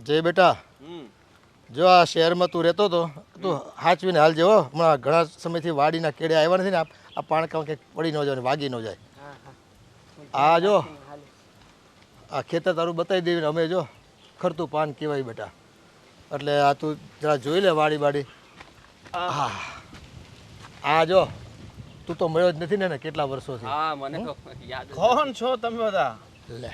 જય બેટા જો આ શહેરમાં તું રહેતો હતો તું હાચવીને હાલ જેવો હમણાં ઘણા સમયથી વાડીના કેડે આવ્યા નથી ને આ પાણકા કંઈક પડી ન જાય ને વાગી ન જાય આ જો આ ખેતર તારું બતાવી દેવીને અમે જો ખરતું પાન કહેવાય બેટા એટલે આ તું જરા જોઈ લે વાડી હા આ જો તું તો મળ્યો જ નથી ને કેટલા વર્ષોથી હા મને યાદ કોણ છો તમે બધા? લે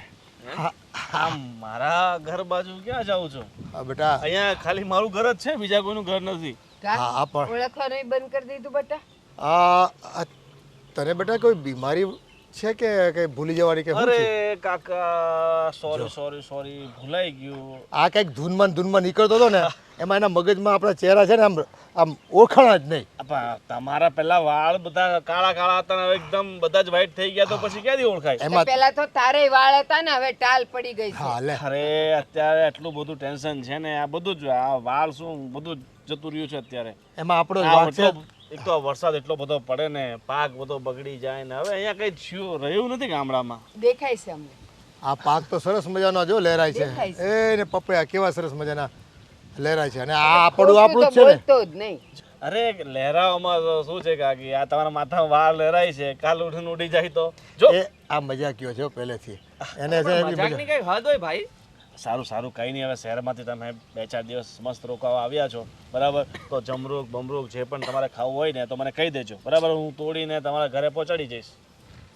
આમ મારા ઘર બાજુ ક્યાં જાવ છો? હા બેટા અહીંયા ખાલી મારું ઘર જ છે, બીજા કોઈનું ઘર નથી. હા પણ ઓળખવાનું બંધ કરી દીધું બેટા. આ તને બેટા કોઈ બીમારી છે કે કઈ ભૂલી જવાની કે અરે કાકા સોરી ભૂલાઈ ગયું. આ કઈક ધૂનમાં નીકળતો હતો ને એમાં એના મગજમાં આપણા ચહેરા છે ને આમ ઓળખાણા જ નહીં. તમારા પેલા વાળ બધા કાળા હતા ને હવે એકદમ બધા જ વ્હાઈટ થઈ ગયા તો પછી ક્યાંથી ઓળખાય? એમાં પેલા તો તારે વાળ હતા ને હવે ટાલ પડી ગઈ છે. હા લે અરે અત્યારે આટલું બધું ટેન્શન છે ને આ બધું જ આ વાળ શું બધું જતું રહ્યું છે અત્યારે. એમાં આપણો જ આ વાંક છે. એક તો વરસાદ એટલો બધો પડે ને પાક બધો બગડી જાય ને હવે અહીંયા કઈ થયું રહ્યું નથી ગામડામાં. દેખાય છે અમને. આ પાક તો સરસ મજાનો જો લહેરાય છે દેખાય છે. એ ને પપૈયા કેવા સરસ મજાના લહેરાય છે અને આ આપણું જ છે ને. બોલતો જ નહીં. અરે લહેરાવામાં તો શું છે કાકી, આ તમારા માથામાં વાળ લહેરાય છે, કાલ ઉઠીને ઉડી જાય તો જો. એ આ મજાકીઓ છે પહેલેથી એને છે એવી મજાકની કઈ હદ હોય ભાઈ. સારું કઈ નહીં, હવે શહેરમાંથી તમે 2-4 દિવસ મસ્ત રોકાવા આવ્યા છો બરાબર, તો જમરૂક બમરૂક જે પણ તમારે ખાવું હોય ને તો મને કહી દેજો બરાબર, હું તોડીને તમારા ઘરે પહોંચાડી જઈશ.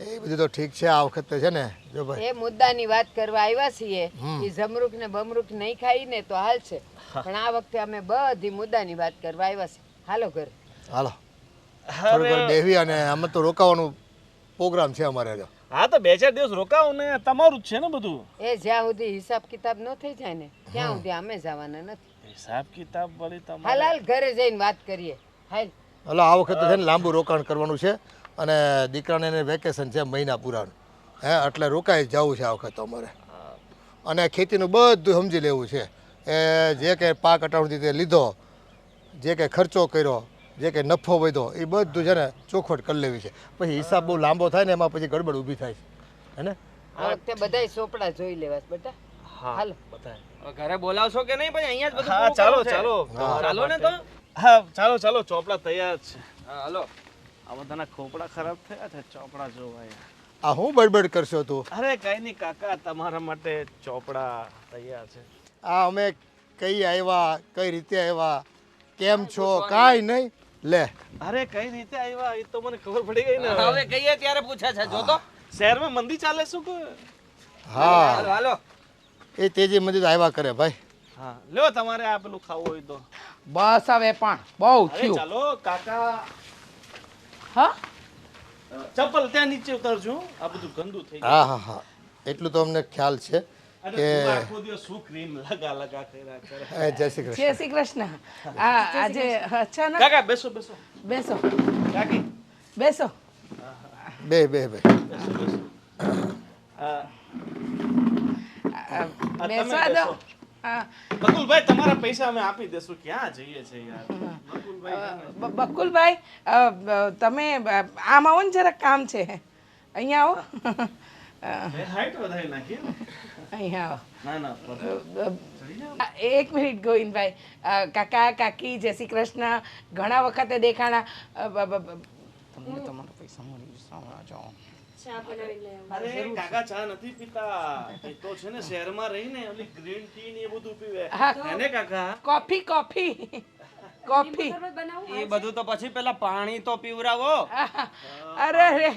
એ બધું તો ઠીક છે. આ વખતે છે ને જો ભાઈ એ મુદ્દાની વાત કરવા આવ્યા છીએ કે જમરૂક ને બમરૂક નહીં ખાઈ ને તો હાલ છે, પણ આ વખતે અમે બધી મુદ્દાની વાત કરવા આવ્યા છીએ. હાલો ઘર. હાલો થોડુંક વાર બેહવી અને આમાં તો રોકાવાનું પ્રોગ્રામ છે અમારે. જો હા તો 2-4 દિવસ રોકાવો ને, તમારું જ છે ને બધું. એ જ્યાં સુધી હિસાબ કિતાબ ન થઈ જાય ને ત્યાં સુધી અમે જવાના નથી. હિસાબ કિતાબ વળી હાલ તમારે હાલ ઘરે જઈને વાત કરીએ. હાલ. હાલો આ વખતે છે ને લાંબુ રોકાણ કરવાનું છે અને દીકરાને એને વેકેશન છે મહિના પૂરાનું એટલે રોકાઈ જવું છે આ વખતે અમારે. અને ખેતીનું બધું સમજી લેવું છે. એ જે કંઈ પાક અટાણુંથી તે લીધો, જે કંઈ ખર્ચો કર્યો, જે કંઈ નફો વધ્યો એ બધું છે ને ચોખવટ કરી લેવી છે. પછી હિસાબ બહુ લાંબો થાય ને એમાં પછી ગડબડ ઊભી થાય છે હે ને. આ વખતે બધાય ચોપડા જોઈ લેવા છે બેટા. હાલો. બતાય. હવે ઘરે બોલાવશો કે નહીં પછી અહીંયા જ બધું હા પૂરું કરવું છે. ચાલો ચાલો ને તો. હા ચાલો ચોપડા તૈયાર છે. હા હાલો. આ બધાના ખોપડા ખરાબ થયા છે, ચોપડા જોવાય. આ હું બડબડ કરશો તું? અરે કઈ નહીં કાકા, તમારા માટે ચોપડા તૈયાર છે. આ અમે કઈ આવ્યા, કઈ રીતે આવ્યા, કેમ છો, કાંઈ નહીં. લે અરે કઈ રીતે આવ્યા એ તો મને ખબર પડી ગઈ ને. હવે કહીએ ત્યારે પૂછે છે જો તો. શહેરમાં મંદી ચાલે શું કે? હા હાલો હાલો. એ તેજી મંદિર આવ્યા કરે ભાઈ. હા લ્યો, તમારે આ પેલું ખાવું હોય તો. બસ હવે પણ બહુ અરે થયું. ચાલો કાકા, હા ચપ્પલ ત્યાં નીચે ઉતારજો, આ બધું ગંદુ થઈ હા હા હા એટલું તો અમને ખ્યાલ છે અરે કે તું આખો દિવસ શું ક્રીમ લગા કર્યા કરે. જય શ્રી કૃષ્ણ. જય શ્રી કૃષ્ણ. આજે અચાનક કાકા બેસો બેસો કાકી બેસો. બે બેસવા દો. હા, બકુલભાઈ તમારા પૈસા અમે આપી દેશું. ક્યાં જઈએ છે યાર બકુલભાઈ? બકુલભાઈ તમે આમ આવો ને જરાક કામ છે. અહીંયા આવો. હાઈટ વધારી નાખી ને. અહીંયા ના આવો. એક મિનિટ ગોવિંદભાઈ. કાકા કાકી જય શ્રી કૃષ્ણ. ઘણા વખતે દેખાણા. તમને તમારા પૈસા મળી જશે. અરે કાકા ચા નથી પીતા, એ તો છે ને શહેરમાં રહીને ઓલી ગ્રીન ટી ને એ બધું પીવે. એને કાકા કોફી કોફી કોફી. એ બધું તો પછી પેલા પાણી તો પીવરાવો. અરે રે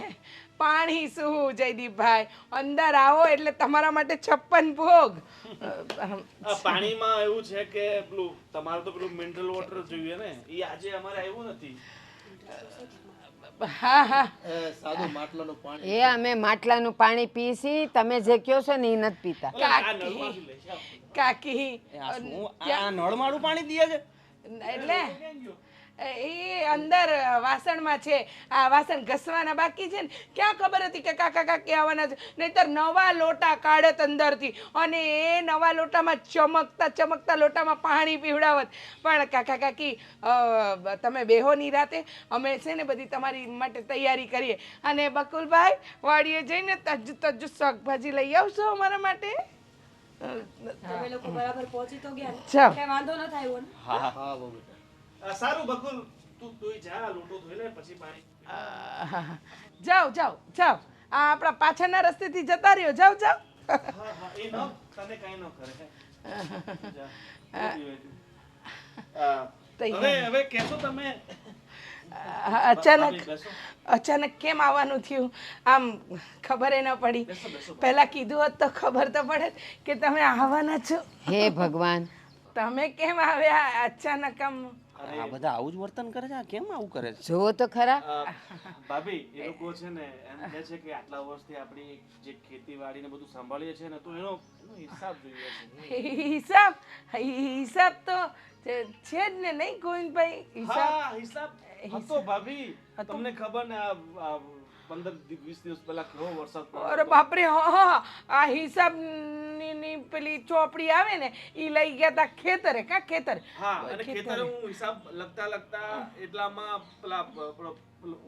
પાણી શું જયદીપભાઈ, અંદર આવો એટલે તમારા માટે 56 ભોગ. આ પાણીમાં એવું છે કે પેલું તમારે તો પેલું મિનરલ વોટર જોઈએ ને, એ આજે અમારે આવ્યું નથી. હા હા સાદું માટલાનું પાણી. એ અમે માટલાનું પાણી પીસી, તમે જે કહો છો ને એ નથી પીતા. કાકી આ શું આ નળમાળું પાણી દીએ છે? એટલે એ અંદર વાસણમાં છે. આ વાસણ ઘસવાના બાકી છે ને, ક્યાં ખબર હતી કે કાકા કાકી આવવાના છે. નહીતર નવા લોટા કાઢત અંદરથી અને એ નવા લોટામાં ચમકતા લોટામાં પાણી પીવડાવત. પણ કાકા કાકી તમે બેહો ની રાતે, અમે છે ને બધી તમારી માટે તૈયારી કરીએ. અને બકુલભાઈ વાડીએ જઈને તજ શાકભાજી લઈ આવશો અમારા માટે? તમે લોકો બરાબર પહોંચી તો ગયા ને? જાઓ. કઈ વાંધો ન થાય એવો ને? હા બહુ બેટા. સારું બકુલ તું જા લોટો ધોઈ લે પછી પાણી જાઓ જાઓ જાઓ આ આપણા પાછળના રસ્તેથી જતા રહ્યો જાઓ જાઓ હા એ ન તને કઈ ન કરે હવે કેશો તમે અચાનક કેમ આવવાનું થયું આમ ખબર ન પડી પહેલા કીધું હોત તો ખબર તો પડે કે તમે આવવાના છો હે ભગવાન, તમે કેમ આવ્યા અચાનક આમ આ બધા આવું જ વર્તન કરે છે આ કેમ આવું કરે છે જુઓ તો ખરા. ભાભી એ લોકો છે ને એમ કહે છે કે આટલા વર્ષથી આપણી જે ખેતીવાડી ને બધું સંભાળીએ છે ને તો એનો હિસાબ જોઈએ હિસાબ હિસાબ તો છે જ ને નહીં ગોવિંદભાઈ છે હિસાબ હા હિસાબ હતો ભાભી તમને ખબર ને આ 15-20 દિવસ પહેલા કેવો વરસાદ પડ્યો અરે બાપરે હા આ હિસાબ ની પેલી ચોપડી આવે ને ઈ લઈ ગયા તા ખેતરે કા ખેતર હા અને ખેતરે હું હિસાબ લખતા એટલામાં પેલા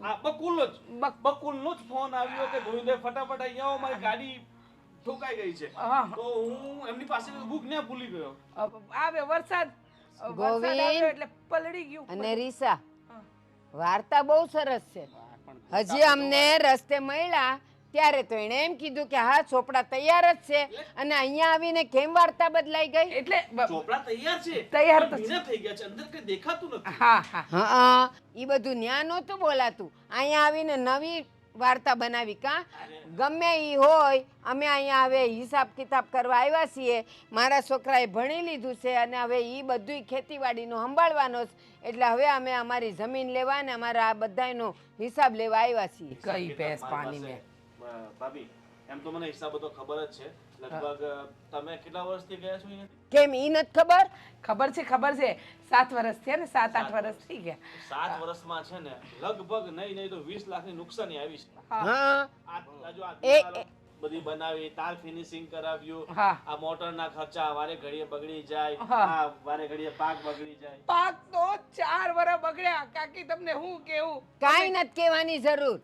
આ બકુલનો જ ફોન આવ્યો કે ગોવિંદભાઈ ફટાફટ અહીંયા આવો મારી ગાડી ઠોકાઈ ગઈ છે હા. તો હું એમની પાસે બુક ને ભૂલી ગયો આવે વરસાદ ગોવિંદ. આવ્યો એટલે પલળી ગયું અને રીસા, વાર્તા બહુ સરસ છે. હજી અમને રસ્તે મળ્યા ત્યારે તો એણે એમ કીધું કે હા ચોપડા તૈયાર જ છે, અને અહીંયા આવીને કેમ વાર્તા બદલાઈ ગઈ? એટલે ચોપડા તૈયાર છે તૈયાર તો પણ ભીના થઈ ગયા છે અંદર કઈ દેખાતું નથી હા હા હા, ઈ બધું ન્યા નહોતું બોલાતું. અહીંયા આવીને નવી વાર્તા બનાવી કા? ગમે ઈ હોય, અમે અહીંયા હવે હિસાબ કિતાબ કરવા આવ્યા છીએ. મારા છોકરાએ ભણી લીધું છે અને હવે ઈ બધુંય ખેતીવાડીનું સંભાળવાનો છે, એટલે હવે અમે અમારી જમીન લેવા ને અમારા આ બધાયનો હિસાબ લેવા આવ્યા છીએ. કઈ ભેંસ પાણી મેં ભાભી એમ તો મને હિસાબ બધો ખબર જ છે લગભગ તમે કેટલા વર્ષથી ગયા છો અહીંયા કેમ ઈ નથી ખબર? ખબર છે 7 વર્ષ થયા ને 7-8 વર્ષ થઈ ગયા 7 વર્ષમાં છે ને લગભગ નહીં તો 20 લાખની નુકસાની આવી છે હા, આ જો આ એ- દિવાલો બધી બનાવી તાર ફિનિશિંગ કરાવ્યું હા. આ મોટરના ખર્ચા વારે ઘડીએ બગડી જાય હા. આ વારે ઘડીએ પાક બગડી જાય પાક તો 4 વર્ષ બગડ્યા કાકી તમને હું કેવું કાંઈ નથી કહેવાની જરૂર.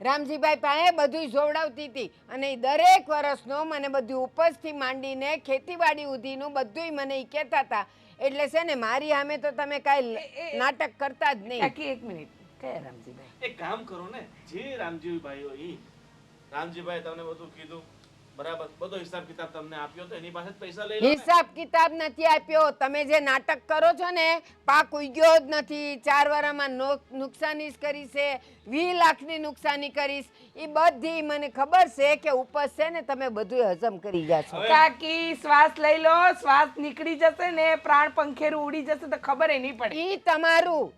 રામજીભાઈ પાસે બધું જોવડાવતી હતી અને ઈ દરેક વર્ષનો મને બધું ઉપજથી માંડીને ખેતીવાડી સુધીનું બધુંય મને ઈ કહેતા હતા. એટલે છે ને મારી સામે તો તમે કાંઈ નાટક કરતા જ નહીં. કાકી 1 મિનિટ કયા રામજીભાઈ એક કામ કરો ને જે રામજીભાઈઓ રામજીભાઈ તમને બધું કીધું બરાબર બધો હિસાબ કિતાબ તમને આપ્યો તો એની પાસે જ પૈસા લઈ લો ને. હિસાબ કિતાબ નથી આપ્યો. તમે જે નાટક કરો છો ને, પાક ઉગ્યો જ નથી, 4 વર્ષમાં નુકસાની જ કરી છે, 20 લાખની નુકસાની કરીશ, એ બધી મને ખબર છે કે ઉપજ છે ને તમે બધું હજમ કરી ગયા છો. કાકી શ્વાસ લઈ લો શ્વાસ નીકળી જશે ને પ્રાણ પંખેરું ઉડી જશે તો ખબર નહીં પડે ઈ તમારું.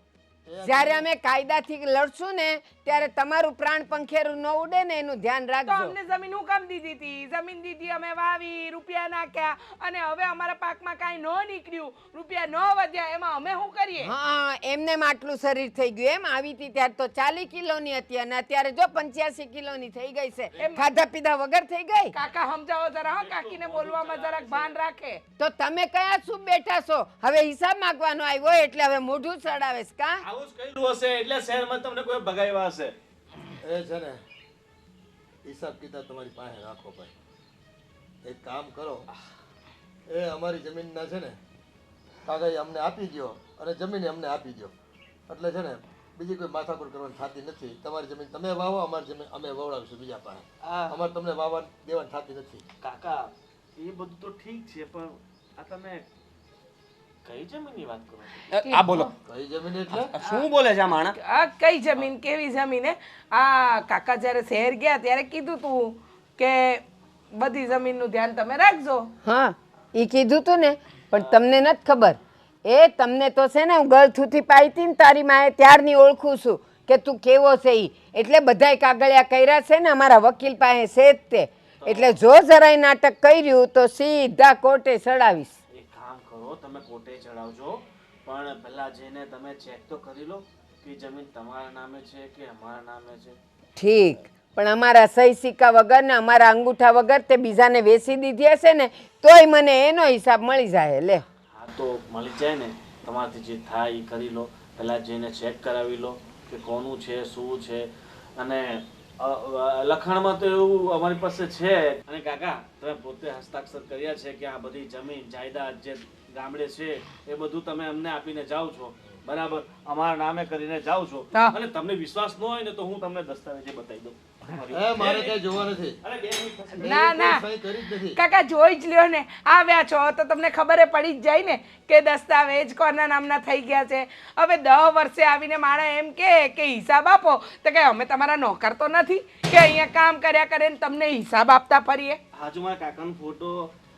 જ્યારે અમે કાયદાથી લડશું ને ત્યારે તમારું પ્રાણ પંખેરું ન ઉડે ને એનું ધ્યાન તો રાખજો. અમને જમીન હું કામ દીધી હતી જમીન દીધી અમે વાવી રૂપિયા નાખ્યા અને હવે અમારા પાકમાં કાંઈ ન નીકળ્યું રૂપિયા ન વધ્યા એમાં અમે શું કરીએ હા, એમને આટલું શરીર થઈ ગયું એમ. આવી હતી ત્યારે તો 40 કિલોની હતી અને અત્યારે જો 85 કિલોની થઈ ગઈ છે. ખાધા પીધા વગર થઈ ગઈ. કાકા સમજાવો જરા હા કાકીને બોલવામાં જરાક ભાન રાખે તો તમે કયા શું બેઠા છો? હવે હિસાબ માંગવાનો આવ્યો એટલે હવે મોઢું ચડાવે છે કા? આવું જ કર્યું હશે એટલે શહેરમાં તમને કોઈ ભગાવ્યા હશે એ છે ને હિસાબ કિતાબ તમારી પાસે રાખો ભાઈ. એક કામ કરો, એ અમારી જમીનના છે ને કાગળ અમને આપી દો અને જમીન અમને આપી દો, એટલે છે ને બીજી કોઈ માથાકૂટ કરવાની થતી નથી. તમારી જમીન તમે વાવો, અમારી જમીન અમે વવડાવીશું બીજા પાસે. અમારે તમને વાવવા દેવાની થતી નથી. કાકા એ બધું તો ઠીક છે પણ આ તમે કઈ જમીનની વાત કરો છો? આ બોલો કઈ જમીન એટલે શું બોલે છે આ માણસ આ કઈ જમીન કેવી જમીન હે આ કાકા જ્યારે શહેર ગયા ત્યારે કીધું તું કે બધી જમીનનું ધ્યાન તમે રાખજો હા, ઈ કીધું તું ને, પણ તમને નથી ખબર. એ તમને તો છે ને હું ગળથુથી પાઈતી ને તારી માએ ત્યારની ઓળખું છું કે તું કેવો છે ઈ. એટલે બધાય કાગળિયા કર્યા છે ને અમારા વકીલ પાસે છે જ તે. એટલે જો જરાય નાટક કર્યું તો સીધા કોર્ટે ચડાવીશ. એક કામ કરો તમે કોર્ટે ચડાવજો પણ પહેલા જઈને તમે ચેક તો કરી લો કે જમીન તમારા નામે છે કે અમારા નામે છે. ઠીક, પણ અમારા સહી સિક્કા વગર ને અમારા અંગૂઠા વગર તે બીજાને વેચી દીધી હશે ને તોય મને એનો હિસાબ મળી જાય. લે હા તો મળી જાય ને તમારાથી જે થાય એ કરી લો પહેલા જઈને ચેક કરાવી લો કે કોનું છે શું છે અને લખાણમાં તો એવું અમારી પાસે છે. અને કાકા તમે પોતે હસ્તાક્ષર કર્યા છે કે આ બધી જમીન જાયદાદ જે ગામડે છે એ બધું તમે અમને આપીને જાઓ છો, બરાબર, અમારા નામે કરીને જાઓ છો. હા. અને તમને વિશ્વાસ ન હોય ને તો હું તમને દસ્તાવેજે બતાવી દઉં. મારે કઈ જોવા નથી. અરે 2 મિનિટ થશે. ના ના સહી કરી જ નથી. કાકા જોઈ જ લ્યો ને, આવ્યા છો તો તમને ખબર પડી જ જાય ને કે દસ્તાવેજ કોના નામના થઈ ગયા છે. હવે 10 વર્ષે આવીને માણસ એમ કે હિસાબ આપો તો કે અમે તમારા નોકર તો નથી કે અહીંયા કામ કર્યા કરે ને તમને હિસાબ આપતા ફરીએ. હાજુ મારા કાકાનો ફોટો,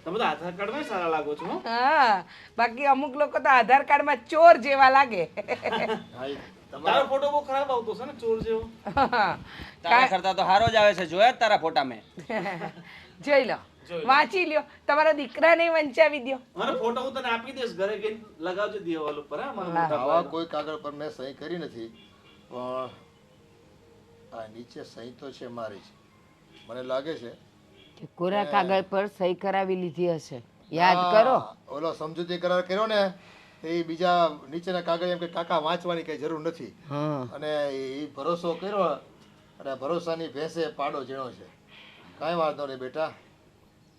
તમે તો આધાર કાર્ડમાં સારા લાગો છો. હો. હા, બાકી અમુક લોકો તો આધાર કાર્ડમાં ચોર જેવા લાગે. તારો ફોટો બહુ ખરાબ આવતો છે ને, ચોર જેવો. તારા કરતા તો હારો જ આવે છે, જોયા જ તારા ફોટા મેં. જોઈ લો, વાંચી લ્યો, તમારા દીકરાને વંચાવી દ્યો. મારો ફોટો હું તને આપી દઈશ, ઘરે જઈને લગાવજો દિવાલ ઉપર. હા, મારા મોટા આવા ભાઈ. કોઈ કાગળ પર મેં સહી કરી નથી, પણ આ નીચે સહી તો છે મારી જ. મને લાગે છે કે કોરા કાગળ પર સહી કરાવી લીધી હશે, યાદ કરો. ઓલો સમજૂતી કરાર કર્યો ને એ બીજા નીચેના કાગળ એમ કે કાકા વાંચવાની કઈ જરૂર નથી. હા, અને એ ભરોસો કર્યો અને ભરોસાની ભેંસે પાડો ઝીણો છે. કાંઈ વાંધો નહીં બેટા,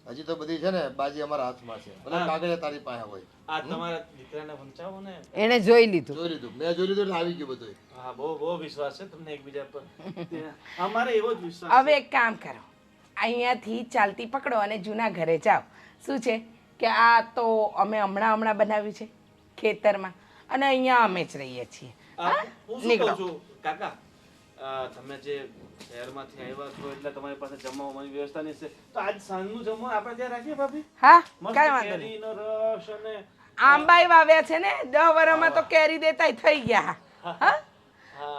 હજી તો બધી છે ને બાજી અમારા હાથમાં છે. ભલે કાગળે તારી પાસે હોય. આ તમારા દીકરાને વંચાવો ને. એને જોઈ લીધું. જોઈ લીધું, મેં જોઈ લીધું એટલે આવી ગયું બધું. હા, બહુ વિશ્વાસ છે તમને એકબીજા પર. અમારે એવો જ વિશ્વાસ. હવે એક કામ કરો, અહીંયાથી ચાલતી પકડો અને જૂના ઘરે જાઓ. શું છે કે આ તો અમે હમણાં બનાવ્યું છે ખેતરમાં, અને અહીંયા અમે જ રહીએ છીએ. હું શું કહું છું કાકા, તમે જે શહેરમાંથી આવ્યા છો એટલે તમારી પાસે જમવાની વ્યવસ્થા નહીં છે, તો આજ સાંજનું જમવાનું આપણે ત્યાં રાખીએ ભાભી. હા, મસ્ત કાંઈ વાંધો નહીં. કેરીનો રસ અને આંબાઈ વાવ્યા છે ને, 10 વર્ષમાં તો કેરી દેતાય થઈ ગયા. હા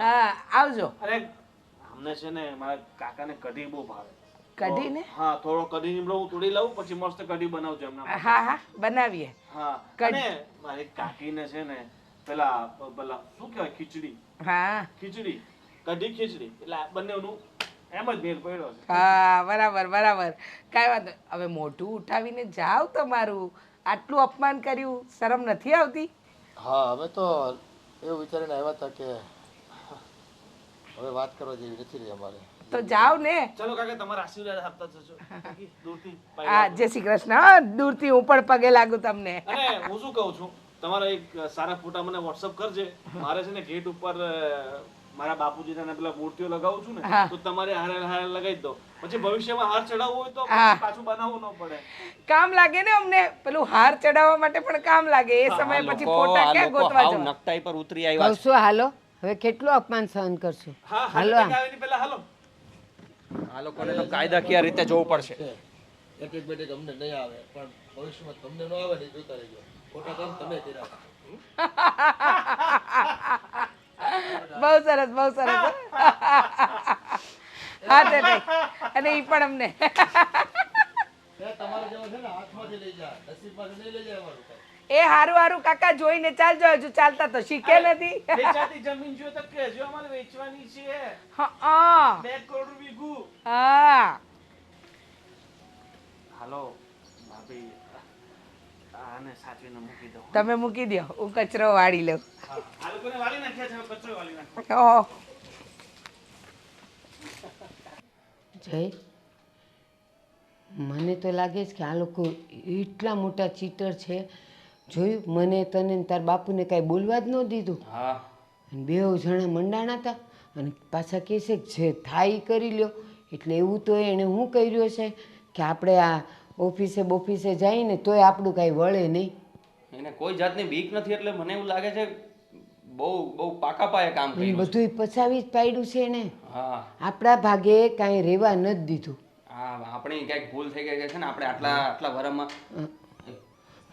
હા, આવજો. અરે અમને છે ને મારા કાકાને કઢી બહુ ભાવે. કઢી ને? હા, થોડો કઢી નીમડો હું તોડી લઉં, પછી મસ્ત કઢી બનાવજો એમના માટે. હા હા, બનાવીએ. હા, અને મારી કાકીને છે ને પેલા શું કહેવાય, ખીચડી. હા ખીચડી, કઢી ખીચડી, એટલે આ બંનેનું એમ જ મેળ પડ્યો છે. હા, બરાબર બરાબર, કાંઈ વાંધો. હવે મોઢું ઉઠાવીને જાઓ તમારું. આટલું અપમાન કર્યું, શરમ નથી આવતી? હા, અમે તો એવું વિચારીને આવ્યા હતા કે હવે વાત કરવા જેવી નથી રહી અમારે. તો જાઓ ને. ચલો કાકા, તમારા આશીર્વાદ આપતા જજો દૂરથી. હા, જય શ્રી કૃષ્ણ. હા, દૂરથી હું પણ પગે લાગુ તમને. અને હું શું કહું છું, તમારા એક સારા ફોટા મને વોટ્સઅપ કરજે. મારે છે ને ગેટ ઉપર મારા બાપુજીના પેલા મૂર્તિઓ લગાવું છું ને, હા. તો તમારે હારે લગાવી દો. પછી ભવિષ્યમાં હાર ચડાવવું હોય તો હા. પાછું બનાવવું ન પડે. કામ લાગે ને અમને, પેલું હાર ચડાવવા માટે પણ કામ લાગે. એ સમય પછી ફોટા ક્યાં ગોતવા હાવ જવા? નકટાઈ પર ઉતરી આવ્યા છે. કહું હાલો, હવે કેટલું અપમાન સહન કરશું. હા, હાલો આમ. આવીને પહેલા હાલો. આ લોકોને તો કાયદાકીય રીતે જોવું પડશે. એક એક બેઠક અમને નહીં આવે, પણ ભવિષ્યમાં તમને ન આવે ને એ જોતા રહેજો. ખોટા કામ તમે કર્યા. બહુ સરસ, બહુ સરસ. હા તે નહીં. અને ઈ પણ અમને. તમારા જેવા છે ને હાથમાંથી લઈ જાય, નસીબમાંથી નહીં લઈ જાય અમારું કાંઈ. એ હારું હારું કાકા, જોઈને ચાલજો. હજુ ચાલતા તો શીખે નથી. વેચાતી જમીન જો તો કહેજો, અમારે વેચવાની છે. હા 2 કરોડ વીઘું. હા. હાલો ભાભી, આને સાચવીને મૂકી દો. તમે મૂકી દો, હું કચરો વાળી લઉં. હા, આ લોકોને વાળી નાખ્યા છે, હવે કચરો વાળી નાખ્યો. ઓહો. જય, મને તો લાગે છે કે આ લોકો એટલા મોટા ચીટર છે. જોયું, મને તને ને તાર બાપુને કાંઈ બોલવા જ ન દીધું. હા, અને 2 જણા મંડાણા હતા અને પાછા કહે છે કે જે થાય ઈ કરી લ્યો. એટલે એવું તો એણે શું કર્યું છે કે આપણે આ ઓફિસે જઈને તોય આપણું કાંઈ વળે નહીં. એને કોઈ જાતની બીક નથી, એટલે મને એવું લાગે છે બહુ પાકા પાયે કામ એ કર્યું છે. બધું પચાવી જ પાડ્યું છે એણે. હા, આપણા ભાગે કાંઈ રહેવા નથી દીધું. હા, આપણી ક્યાંક ભૂલ થઈ ગઈ છે ને, આપણે આટલા વરમાં.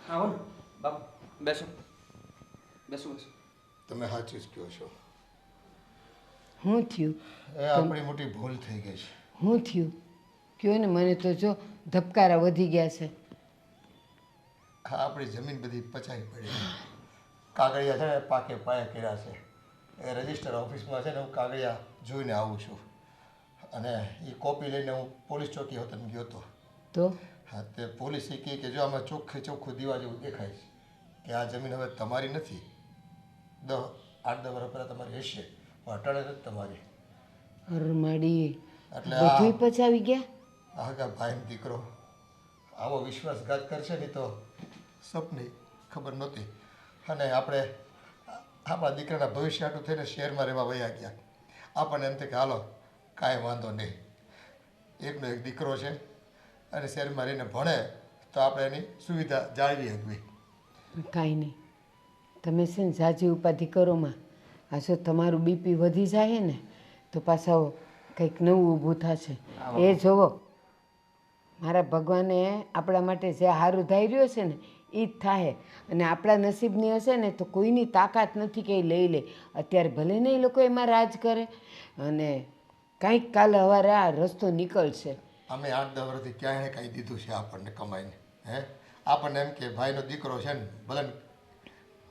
આવો ને બાપુ, બેસો બેસો બેસો. તમે સાચું જ કહો છો. શું થયું? એ આપણી મોટી ભૂલ થઈ ગઈ છે. શું થયું કયો ને, મને તો જો ધબકારા વધી ગયા છે. હા, આપણી જમીન બધી પચાવી પડી. કાગળિયા છે ને પાકે પાયા કર્યા છે. એ રજિસ્ટર ઓફિસમાં છે ને હું કાગળિયા જોઈને આવું છું, અને એ કોપી લઈને હું પોલીસ ચોકી હોતન ગયો હતો. તો હા, તે પોલીસે કહે કે જો આમાં ચોખ્ખું દીવા જેવું દેખાય છે કે આ જમીન હવે તમારી નથી. 8-10 વર્ષ પહેલાં તમારી હશે, પણ અટાણે નથી તમારી. અરમાડી, એટલે બધુંય પચાવી ગયા આગા ભાઈનો દીકરો આવો વિશ્વાસઘાત કરશે ને તો સપની ખબર નહોતી. અને આપણે આપણા દીકરાના ભવિષ્ય હાટું થઈને શહેરમાં રહેવા વયા ગયા. આપણને એમ થાય કે હાલો કાંઈ વાંધો નહીં, એકનો એક દીકરો છે અને શહેરમાં રહીને ભણે તો આપણે એની સુવિધા જાળવી શકવી. કાંઈ નહીં, તમે છે ને જાજી ઉપાધિ કરોમાં. આ જો તમારું બીપી વધી જાય ને તો પાછા કંઈક નવું ઊભું થશે. એ જોવો, મારા ભગવાને આપણા માટે જે સારું ધાર્યું છે ને એ જ થાય. અને આપણા નસીબની હશે ને તો કોઈની તાકાત નથી કે એ લઈ લે. અત્યારે ભલે ને એ લોકો એમાં રાજ કરે અને કાંઈક કાલે સવારે આ રસ્તો નીકળશે. અમે 8-10 વર્ષથી ક્યાંય કાંઈ દીધું છે આપણને કમાઈને? હે, આપણને એમ કે ભાઈનો દીકરો છે ને ભલે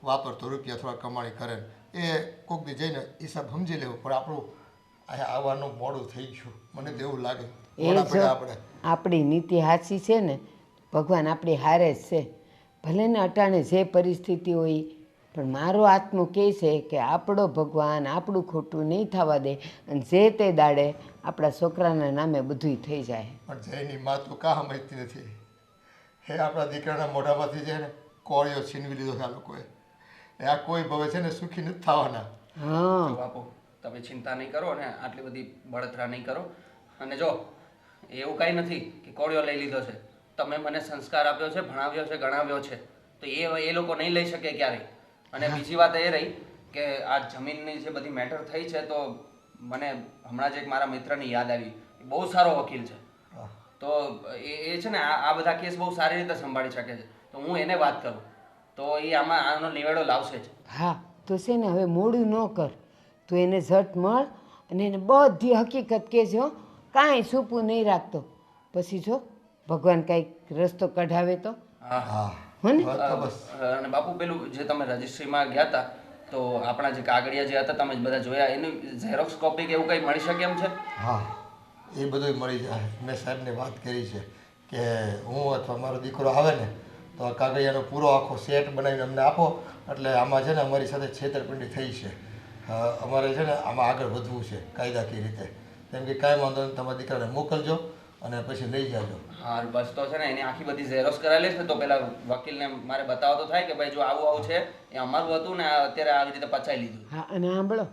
વાપરતો રૂપિયા થોડા કમાણી કરે ને એ કોક દી જઈને હિસાબ સમજી લેવો. પણ આપણું અહીંયા આવવાનું મોડું થઈ ગયું, મને તો એવું લાગે. એ મોડા જો પડ્યા આપણે. આપણી નીતિ સાચી છે ને, ભગવાન આપણી હારે જ છે. ભલે ને અટાણે જે પરિસ્થિતિ હોય ઈ. પણ મારો આત્મો કહે છે કે આપણો ભગવાન આપણું ખોટું નહીં થવા દે અને જે તે દાડે આપણા છોકરાના નામે બધુંય થઈ જાય. પણ જયની માં તો કાં સમજતી નથી. હે, આપણા દીકરાના મોઢામાંથી છે ને કોળિયો છીનવી લીધો છે આ લોકોએ. આ કોઈ ભવે છે ને સુખી નથી થવાના. હા, જો બાપુ તમે ચિંતા નહીં કરો અને આટલી બધી બળતરા નહીં કરો. અને જો એવું કાંઈ નથી કે કોળિયો લઈ લીધો છે. તમે મને સંસ્કાર આપ્યો છે, ભણાવ્યો છે, ગણાવ્યો છે, તો એ લોકો નહીં લઈ શકે ક્યારેય. અને બીજી વાત એ રહી કે આ જમીનની જે બધી મેટર થઈ છે તો મને હમણાં જ એક મારા મિત્રની યાદ આવી. એ બહુ સારો વકીલ છે. તો એ છે ને આ બધા કેસ બહુ સારી રીતે સંભાળી શકે છે. તો હું એને વાત કરું તો એ આમાં આનો નિવેડો લાવશે જ. હા, તો છે ને હવે મોડું ન કર. તું એને ઝટ મળ અને એને બધી હકીકત કહેજો. કાંઈ છૂપું નહીં રાખતો. પછી જો ભગવાન કાંઈક રસ્તો કઢાવે તો. હા હા, હો ને? બસ તો બસ. અને બાપુ પેલું જે તમે રજિસ્ટ્રીમાં ગયા હતા તો આપણા જે કાગળિયા જે હતા તમે બધા જોયા એની ઝેરોક્સ કોપી કે એવું કંઈ મળી શકે એમ છે? હા, એ બધું મળી જાય. મેં સાહેબને વાત કરી છે કે હું અથવા મારો દીકરો આવે ને તો આ કાગળિયાનો પૂરો આખો સેટ બનાવીને અમને આપો. એટલે આમાં છે ને અમારી સાથે છેતરપિંડી થઈ છે. અમારે છે ને આમાં આગળ વધવું છે કાયદાકીય રીતે. કેમ કે કાંઈ વાંધો નહીં, તમારા દીકરાને મોકલજો અને પછી લઈ જાજો. હા બસ તો છે ને એની આખી બધી ઝેરોક્સ કરાવી છે તો પેલા વકીલને મારે બતાવો તો થાય કે ભાઈ જો આવું આવું છે એ અમારું હતું ને અત્યારે આવી રીતે પચાવી લીધું. હા, અને સાંભળો,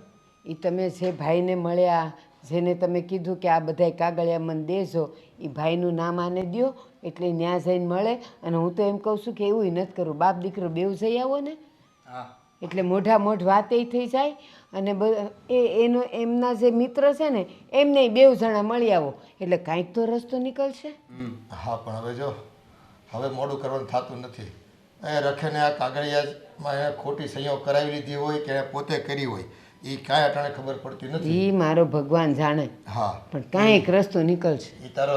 એ તમે જે ભાઈને મળ્યા, જેને તમે કીધું કે આ બધાય કાગળિયા મને દેજો, એ ભાઈનું નામ આને દ્યો એટલે ન્યા જઈને મળે. અને હું તો એમ કહું છું કે એવું નથી કરવું. બાપ દીકરો બેવ જઈ આવો ને હા એટલે મોઢા મોઢ વાતે થઈ જાય. અને એનો એમના જે મિત્ર છે ને એમને બેવ જણા મળી આવો એટલે કાંઈક તો રસ્તો નીકળશે. હા, પણ હવે જો હવે મોડું કરવાનું થતું નથી. એ રખેને આ કાગળિયામાં એને ખોટી સહીઓ કરાવી લીધી હોય કે એને પોતે કરી હોય એ કાંઈ અટાણે ખબર પડતી નથી. એ મારો ભગવાન જાણે. હા, પણ કાંઈક રસ્તો નીકળશે. એ તારો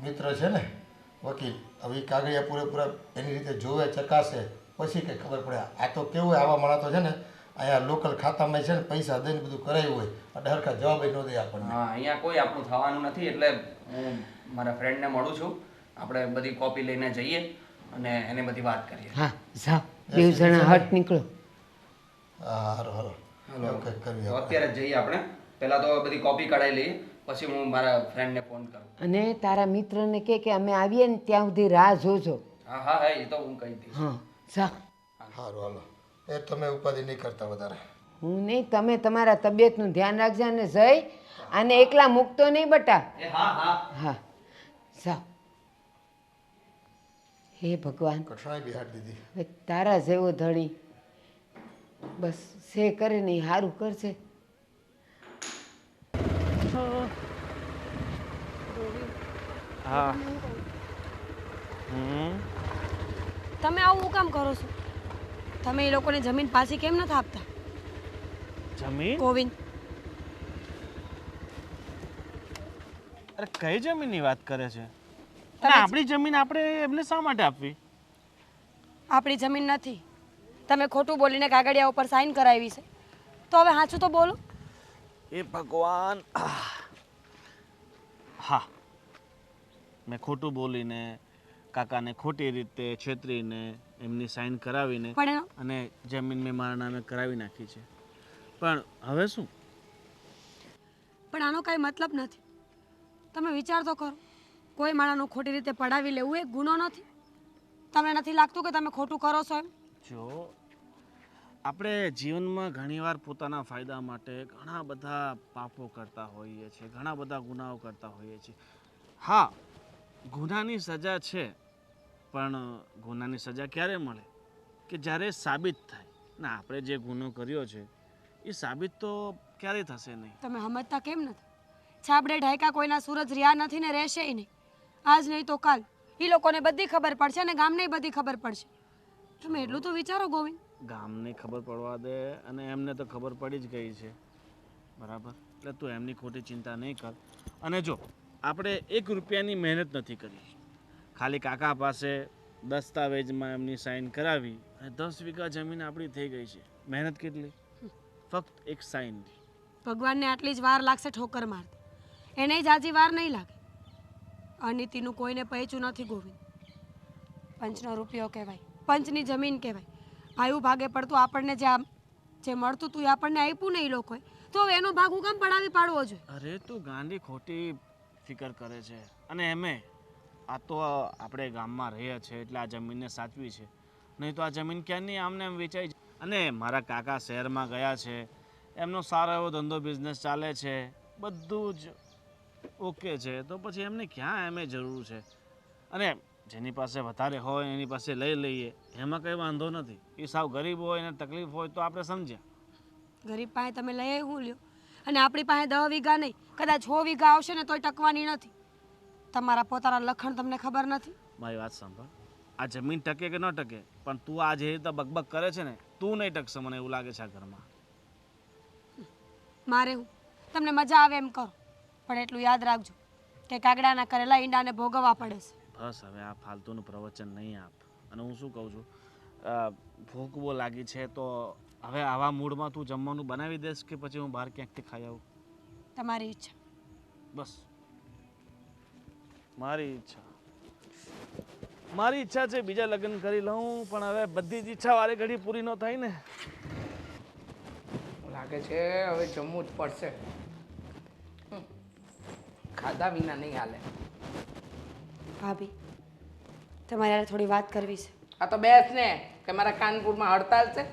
મિત્ર છે ને વકીલ, હવે એ કાગળિયા પૂરેપૂરા એની રીતે જોવે, ચકાસે પછી કંઈ ખબર પડે. આ તો કેવું હોય, આવા માણસ તો છે ને અહીંયા લોકલ ખાતામાં છે ને પૈસા દઈને બધું કરાયું હોય એટલે હરખા જવાબ ન દે આપણને. હા અહીંયા કોઈ આપણું થવાનું નથી એટલે હું મારા ફ્રેન્ડને મળું છું. આપણે બધી કોપી લઈને જઈએ અને એને બધી વાત કરીએ. હા, જાઓ બેવ જણા હટ નીકળો. હા, હારો હારો એવું કંઈક કરવી તો આપણે. અત્યારે જ જઈએ આપણે. પહેલાં તો બધી કોપી કઢાઈ લઈએ પછી હું મારા ફ્રેન્ડને ફોન કરું. અને તારા મિત્રને કે અમે આવીએ ને ત્યાં સુધી રાહ જોજો. હા હા હા એ તો હું કહી દઈશ. હા, જા. સારું હાલો, એ તમે ઉપાધિ નહીં કરતા વધારે. હું નહીં, તમે તમારા તબિયતનું ધ્યાન રાખજો. અને જઈ આને એકલા મૂકતો નહીં બટા. એ હા હા હા, જાઓ. હે ભગવાન, કઠણાઈ બિહાડી દીધી. હવે તારા જેવો ધણી બસ જે કરે ને એ સારું કરશે. હા તમે આવું હું કામ કરો છો? તમે એ લોકોને જમીન પાછી કેમ નથી આપતા? જમીન? ગોવિંદ, અરે કઈ જમીનની વાત કરે છે? અને આપણી જમીન આપણે એમને શા માટે આપવી? આપણી જમીન નથી. તમે ખોટું બોલીને કાગળિયા ઉપર સાઈન કરાવી છે. તો હવે સાચું તો બોલો. એ ભગવાન, હા મેં ખોટું બોલીને કાકાને ખોટી રીતે છેતરીને એમની સાઈન કરાવીને પણ એનો અને જમીન મેં મારા નામે કરાવી નાખી છે. પણ હવે શું? પણ આનો કાંઈ મતલબ નથી. તમે વિચાર તો કરો, કોઈ માણસનું ખોટી રીતે પડાવી લેવું એ ગુનો નથી. તમને નથી લાગતું કે તમે ખોટું કરો છો એમ? જો આપણે જીવનમાં ઘણીવાર પોતાના ફાયદા માટે ઘણા બધા પાપો કરતા હોઈએ છીએ, ઘણા બધા ગુનાઓ કરતા હોઈએ છીએ. હા, ગુનાની સજા છે, પણ ગુનાની સજા ક્યારે મળે? કે જ્યારે સાબિત થાય. ના, આપણે જે ગુનો કર્યો છે એ સાબિત તો ક્યારેય થશે નહીં. તમે સમજતા કેમ નથી? છાબડે ઢાયકા કોઈના સૂરજ રહ્યા નથી ને રહેશે નહીં. આજ નહીં તો કાલ એ લોકોને બધી ખબર પડશે અને ગામને બધી ખબર પડશે. તમે એટલું તો વિચારો ગોવિંદ. ગામને ખબર પડવા દે, અને એમને તો ખબર પડી જ ગઈ છે, બરાબર? એટલે તું એમની ખોટી ચિંતા નહીં કર. અને જો આપણે 1 રૂપિયાની મહેનત નથી કરી, ખાલી કાકા પાસે દસ્તાવેજમાં એમની સાઈન કરાવી અને 10 વીઘા જમીન આપણી થઈ ગઈ છે. મહેનત કેટલી? ફક્ત એક સાઈનની. ભગવાનને આટલી જ વાર લાગશે ઠોકર મારતી, એને જ આજી વાર નહીં લાગે. અનીતિનું કોઈને પૈચું નથી ગોવિંદ. પંચનો રૂપિયો કહેવાય, પંચની જમીન કહેવાય. ભાઈઓ ભાગે પડતું આપણને જે મળતું હતું એ આપણને આપ્યું નહીં લોકોએ, તો હવે એનો ભાગ હું કેમ પડાવી પાડવો જોઈએ? અરે તું ગાંડી ખોટી ફિકર કરે છે. અને એમે આ તો આપણે ગામમાં રહીએ છીએ એટલે આ જમીનને સાચવી છે, નહીં તો આ જમીન ક્યાંની આમને એમ વેચાઈ. અને મારા કાકા શહેરમાં ગયા છે, એમનો સારો એવો ધંધો બિઝનેસ ચાલે છે, બધું જ ઓકે છે, તો પછી એમને ક્યાં એમે જરૂર છે? અને જેની પાસે વધારે હોય એની પાસે લઈ લઈએ, એમાં કંઈ વાંધો નથી. એ સાવ ગરીબ હોય અને તકલીફ હોય તો આપણે સમજ્યા. ગરીબ પાસે તમે લઈ હું લ્યો, અને આપણી પાસે 10 વીઘા નહીં, કદાચ 6 વીઘા આવશે ને તોય ટકવાની નથી. તમારા પોતાના લખણ તમને ખબર નથી. મારી વાત સાંભળ, આ જમીન ટકે કે ન ટકે, પણ તું આ જે રીતે બકબક કરે છે ને, તું નહીં ટકશે, મને એવું લાગે છે આ ઘરમાં. મારે હું તમને મજા આવે એમ કરો, પણ એટલું યાદ રાખજો કે કાગડાના કરેલા ઈંડાને ભોગવવા પડે છે. બસ હવે આ ફાલતુનું પ્રવચન નહીં આપ. અને હું શું કહું છું, ભૂખ બહુ લાગી છે, તો હવે આવા મૂડમાં તું જમવાનું બનાવી દઈશ કે પછી હું બહાર ક્યાંકથી ખાઈ આવું? તમારી ઈચ્છા. બસ મારી ઈચ્છા. મારી ઈચ્છા છે બીજા લગ્ન કરી લઉં, પણ હવે બધી જ ઈચ્છા વારે ઘડી પૂરી ન થાય ને. લાગે છે હવે જમવું જ પડશે. ખાધા વિના નહીં હાલે. ભાભી, તમારે યાર થોડી વાત કરવી છે. આ તો બેસ ને કે મારા કાનપુરમાં હડતાલ છે,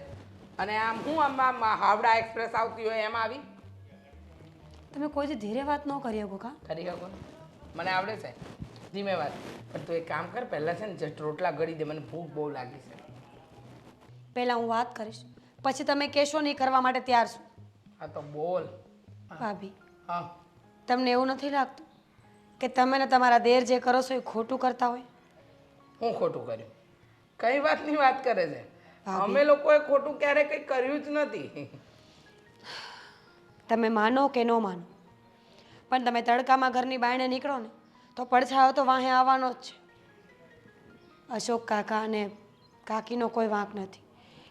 અને આમ હું આમ હાવડા એક્સપ્રેસ આવતી હોય એમ આવી. તમે કોઈથી ધીરે વાત ન કરી શકો કા? કરી શકો ને? મને આવડે છે ધીમે વાત. પણ તું એક કામ કર, પહેલાં છે ને જસ્ટ રોટલા ગળી દે, મને ભૂખ બહુ લાગી છે. પહેલાં હું વાત કરીશ, પછી તમે કહેશો નહીં કરવા માટે તૈયાર છું. હા તો બોલ. ભાભી, હા, તમને એવું નથી લાગતું કે તમે ને તમારા દેર જે કરો છો એ ખોટું કરતા હોય? હું ખોટું કર્યું? કઈ વાતની વાત કરે છે? અમે લોકોએ ખોટું ક્યારેય કંઈ કર્યું જ નથી. તમે માનો કે ન માનો, પણ તમે તડકામાં ઘરની બાયણે નીકળો ને તો પડછાયો તો વાહે આવવાનો જ છે. અશોક કાકા અને કાકીનો કોઈ વાંક નથી.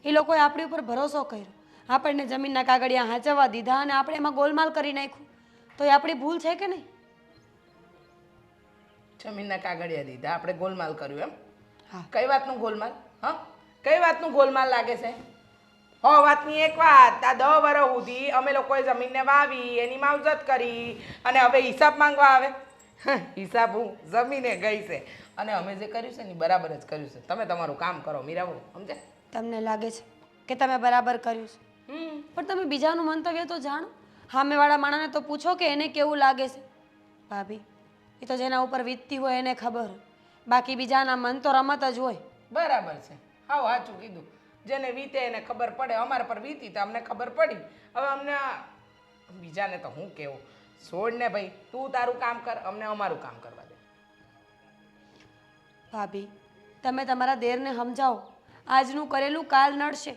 એ લોકોએ આપણી ઉપર ભરોસો કર્યો, આપણને જમીનના કાગળિયા હાંચવવા દીધા અને આપણે એમાં ગોલમાલ કરી નાખ્યું. તો એ આપણી ભૂલ છે કે નહીં? જમીનના કાગળિયા દીધા, આપણે ગોલમાલ કર્યું એમ? હા. કઈ વાતનું ગોલમાલ? હા, કઈ વાતનું ગોલમાલ લાગે છે? હો વાતની એક વાત. આ 10 વર્ષ સુધી અમે લોકોએ જમીનને વાવી, એની માવજત કરી, અને હવે હિસાબ માંગવા આવે? હિસાબ હું જમીને ગઈ છે, અને અમે જે કર્યું છે ને બરાબર જ કર્યું છે. તમે તમારું કામ કરો મીરાબુ, સમજે? તમને લાગે છે કે તમે બરાબર કર્યું છે, પણ તમે બીજાનું મંતવ્ય તો જાણો. સામેવાળા માણસને તો પૂછો કે એને કેવું લાગે છે. ભાભી, એ તો જેના ઉપર વીતતી હોય એને ખબર હોય, બાકી બીજાના મન તો રમત જ હોય. બરાબર છે, હાવ સાચું કીધું. જેને વીતે એને ખબર પડે. અમારા પર વીતી તો અમને ખબર પડી. હવે અમને બીજાને તો હું કેવું? છોડ ને ભાઈ, તું તારું કામ કર, અમને અમારું કામ કરવા દે. ભાભી, તમે તમારા દેરને સમજાવો, આજનું કરેલું કાલ નડશે,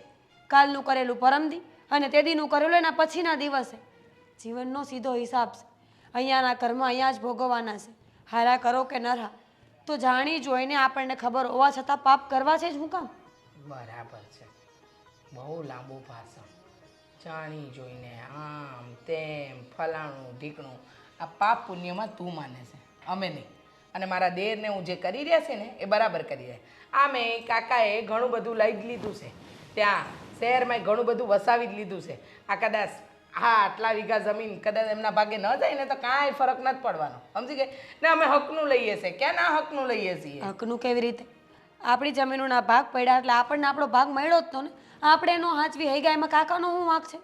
કાલનું કરેલું પરમદી, અને તે દીનું કરેલું એના પછીના દિવસે. જીવનનો સીધો હિસાબ છે. અહીંયાના કર્મ અહીંયા જ ભોગવવાના છે. હારા કરો કે નરા, તો જાણી જોઈને આપણને ખબર હોવા છતાં પાપ કરવા છે જ હું કામ? બરાબર છે, બહુ લાંબુ ભાષણ. જાણી જોઈને આમ તેમ ફલાણું ઢીકણું. આ પાપ પુણ્યમાં તું માને છે, અમે નહીં. અને મારા દેરને હું જે કરી રહ્યા છે ને એ બરાબર કરી રહ્યા. આમે કાકાએ ઘણું બધું લઈ જ લીધું છે, ત્યાં શહેરમાં ઘણું બધું વસાવી જ લીધું છે. આ કદાચ હા આટલા વીઘા જમીન કદાચ એમના ભાગે ન જાય ને તો કાંઈ ફરક નથી પડવાનો સમજી ગઈ ને અમે હકનું લઈએ છીએ ક્યાં ના હકનું લઈએ છીએ હકનું કેવી રીતે? આપણી જમીનોના ભાગ પડ્યા એટલે આપણને આપણો ભાગ મળ્યો જ તો ને. આપણે એનો હાંચવી હઈ ગયા એમાં કાકાનો શું વાંક છે?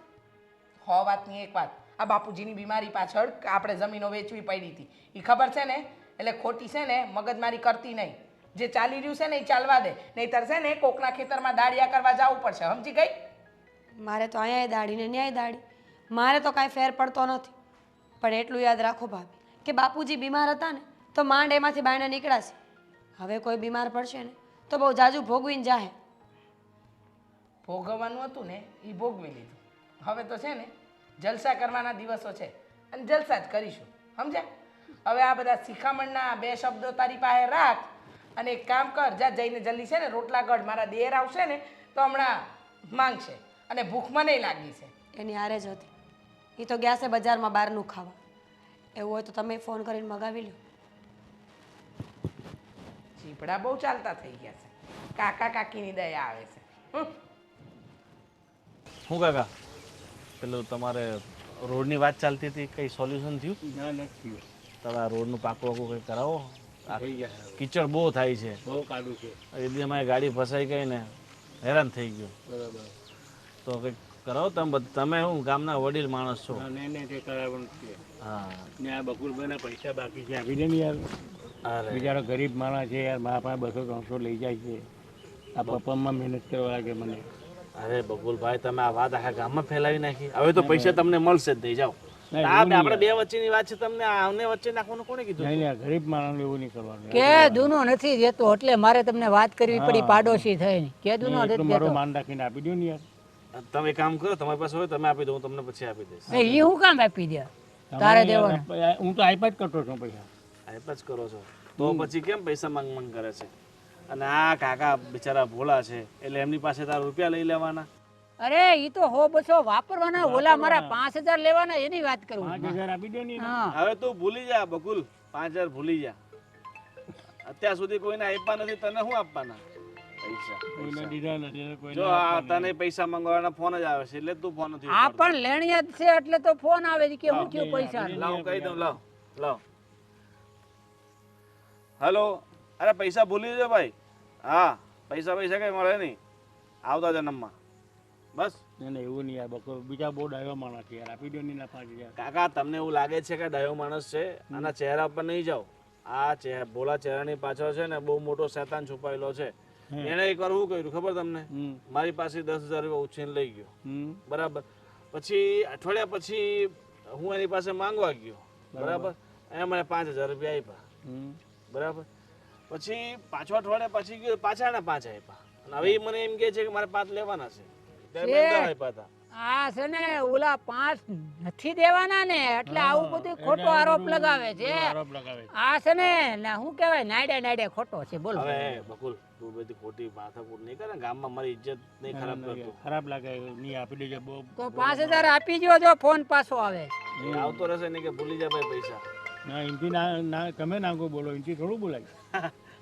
હો વાતની એક વાત આ બાપુજીની બીમારી પાછળ આપણે જમીનો વેચવી પડી હતી એ ખબર છે ને એટલે ખોટી છે ને મગજમારી કરતી નહીં જે ચાલી રહ્યું છે ને એ ચાલવા દે નહીંતર છે ને કોકના ખેતરમાં દાળિયા કરવા જવું પડશે સમજી ગઈ મારે તો અહીંયા દાડી ને ન્યાય દાડી, મારે તો કાંઈ ફેર પડતો નથી. પણ એટલું યાદ રાખો ભાભી કે બાપુજી બીમાર હતા ને તો માંડ એમાંથી બાયણે નીકળાશે. હવે કોઈ બીમાર પડશે ને તો બહુ જાજુ ભોગવીને જાહે. ભોગવવાનું હતું ને એ ભોગવી લીધું હવે તો છે ને જલસા કરવાના દિવસો છે અને જલસા જ કરીશું સમજ્યા હવે આ બધા શિખામણના 2 શબ્દો તારી પાસે રાખ અને એક કામ કર જા જઈને જલ્દી છે ને રોટલા ગઢ મારા દેર આવશે ને તો હમણાં માંગશે અને ભૂખ મને લાગી છે એની હારે જ હતી. એ તો ગયા છે બજારમાં બહારનું ખાવા. એવું હોય તો તમે ફોન કરીને મગાવી લો. ચીપડા બહુ ચાલતા થઈ ગયા છે કાકા કાકીની દયા આવે છે શું કાકા પેલું તમારે રોડની વાત ચાલતી હતી કઈ સોલ્યુશન થયું? ના નથી તમે આ રોડનું પાકું વાકું કંઈ કરાવો. આ થઈ ગયા કીચડ બહુ થાય છે બહુ કાઢું છે એટલે અમારી ગાડી ફસાઈ ગઈ ને હેરાન થઈ ગયું. બરાબર તો કંઈક કરાવો તમે હું ગામના વડીલ માણસ છો. ને તે કરાવવાનું છે હા ને આ બકુલભાઈના પૈસા બાકી છે આપી દે ને યાર અરે બિચારો ગરીબ માણસ છે યાર મારા પાસે 200-300 લઈ જાય છે આ પપ્પામાં મહેનત કરવા લાગે મને અરે બકુલભાઈ તમે આ વાત આખા ગામમાં ફેલાવી નાખી. હવે તો પૈસા તમને મળશે જ નહીં જાઓ. નહીં, આપણે બે વચ્ચેની વાત છે તમને આમને વચ્ચે નાખવાનું કોને કીધું? નહીં નહીં ગરીબ માણસ એવું નહીં કરવાનું કે દૂનો નથી દેતો એટલે મારે તમને વાત કરવી પડી પાડોશી થઈને કે દૂનો એટલું નથી મારો દેતો. માન રાખીને આપી દો ને યાર તમે એક કામ કરો તમારી પાસે હોય તમે આપી દો હું તમને પછી આપી દઈશ. એ હું કામ આપી દે તારે દેવાના? હું તો આપ્યા જ કરતો છું પૈસા આપ્યા જ કરો છો તો પછી કેમ પૈસા માંગ કરે છે? અને આ કાકા બિચારા ભોળા છે એટલે એમની પાસે તારા રૂપિયા લઈ લેવાના. અરે ઈ તો 100-200 વાપરવાના ઓલા મારા 5000 લેવાના એની વાત કરું 5000 આપી દો ને હા હવે તું ભૂલી જા બકુલ 5000 ભૂલી જા. અત્યાર સુધી કોઈને આપ્યા નથી તને શું આપવાના પૈસા? કોઈને દીધા નથી કોઈ જો આ તને પૈસા મંગાવવાના ફોન જ આવે છે એટલે તું ફોન નથી આ ઉપાડતો. પણ લેણિયા જ છે એટલે તો ફોન આવે છે કે હું કયો પૈસા લાવ કહી દઉં લાવ લાવ હેલો અરે પૈસા ભૂલી જજો ભાઈ. હા પૈસા કઈ મળે નહીં આવતા જન્મમાં બસ. નહીં એવું નહીં યાર બકો બીજા બહુ ડાયો માણસ છે યાર આપી દો ને 5000 કાકા તમને એવું લાગે છે કે ડાયો માણસ છે આના ચહેરા પર નહીં જાઓ. આ ભોળા ચહેરાની પાછળ છે ને બહુ મોટો શૈતાન છુપાયેલો છે. એને એક વાર શું કર્યું ખબર તમને? મારી પાસે 10000 રૂપિયા ઉછીને લઈ ગયો બરાબર. પછી અઠવાડિયા પછી હું એની પાસે માંગવા ગયો બરાબર. એને મને 5000 રૂપિયા આપ્યા બરાબર. પછી પાછો અઠવાડિયા પછી ગયો પાછા એને 5 આપ્યા અને હવે ઈ મને એમ કહે છે કે મારે 5 લેવાના છે. ત્યારે મેં 10 આપ્યા હતા. આ છે ને ઓલા 5 નથી દેવાના ને એટલે આવું બધું ખોટો આરોપ લગાવે છે. આરોપ લગાવે આ છે ને શું કહેવાય નાડે ખોટો છે બોલો. હવે બકુલ તું બધી ખોટી માથાકૂટ નહીં કરે ગામમાં મારી ઇજ્જત નહીં ખરાબ કરતો. ખરાબ લાગે નહીં આપી દેજો બહુ તો 5000 આપી દ્યો જો ફોન પાછો આવે. એ આવતો રહેશે નહીં કે ભૂલી જા ભાઈ પૈસા. ના એમથી ના તમે નાખો બોલો એમથી થોડું બોલાય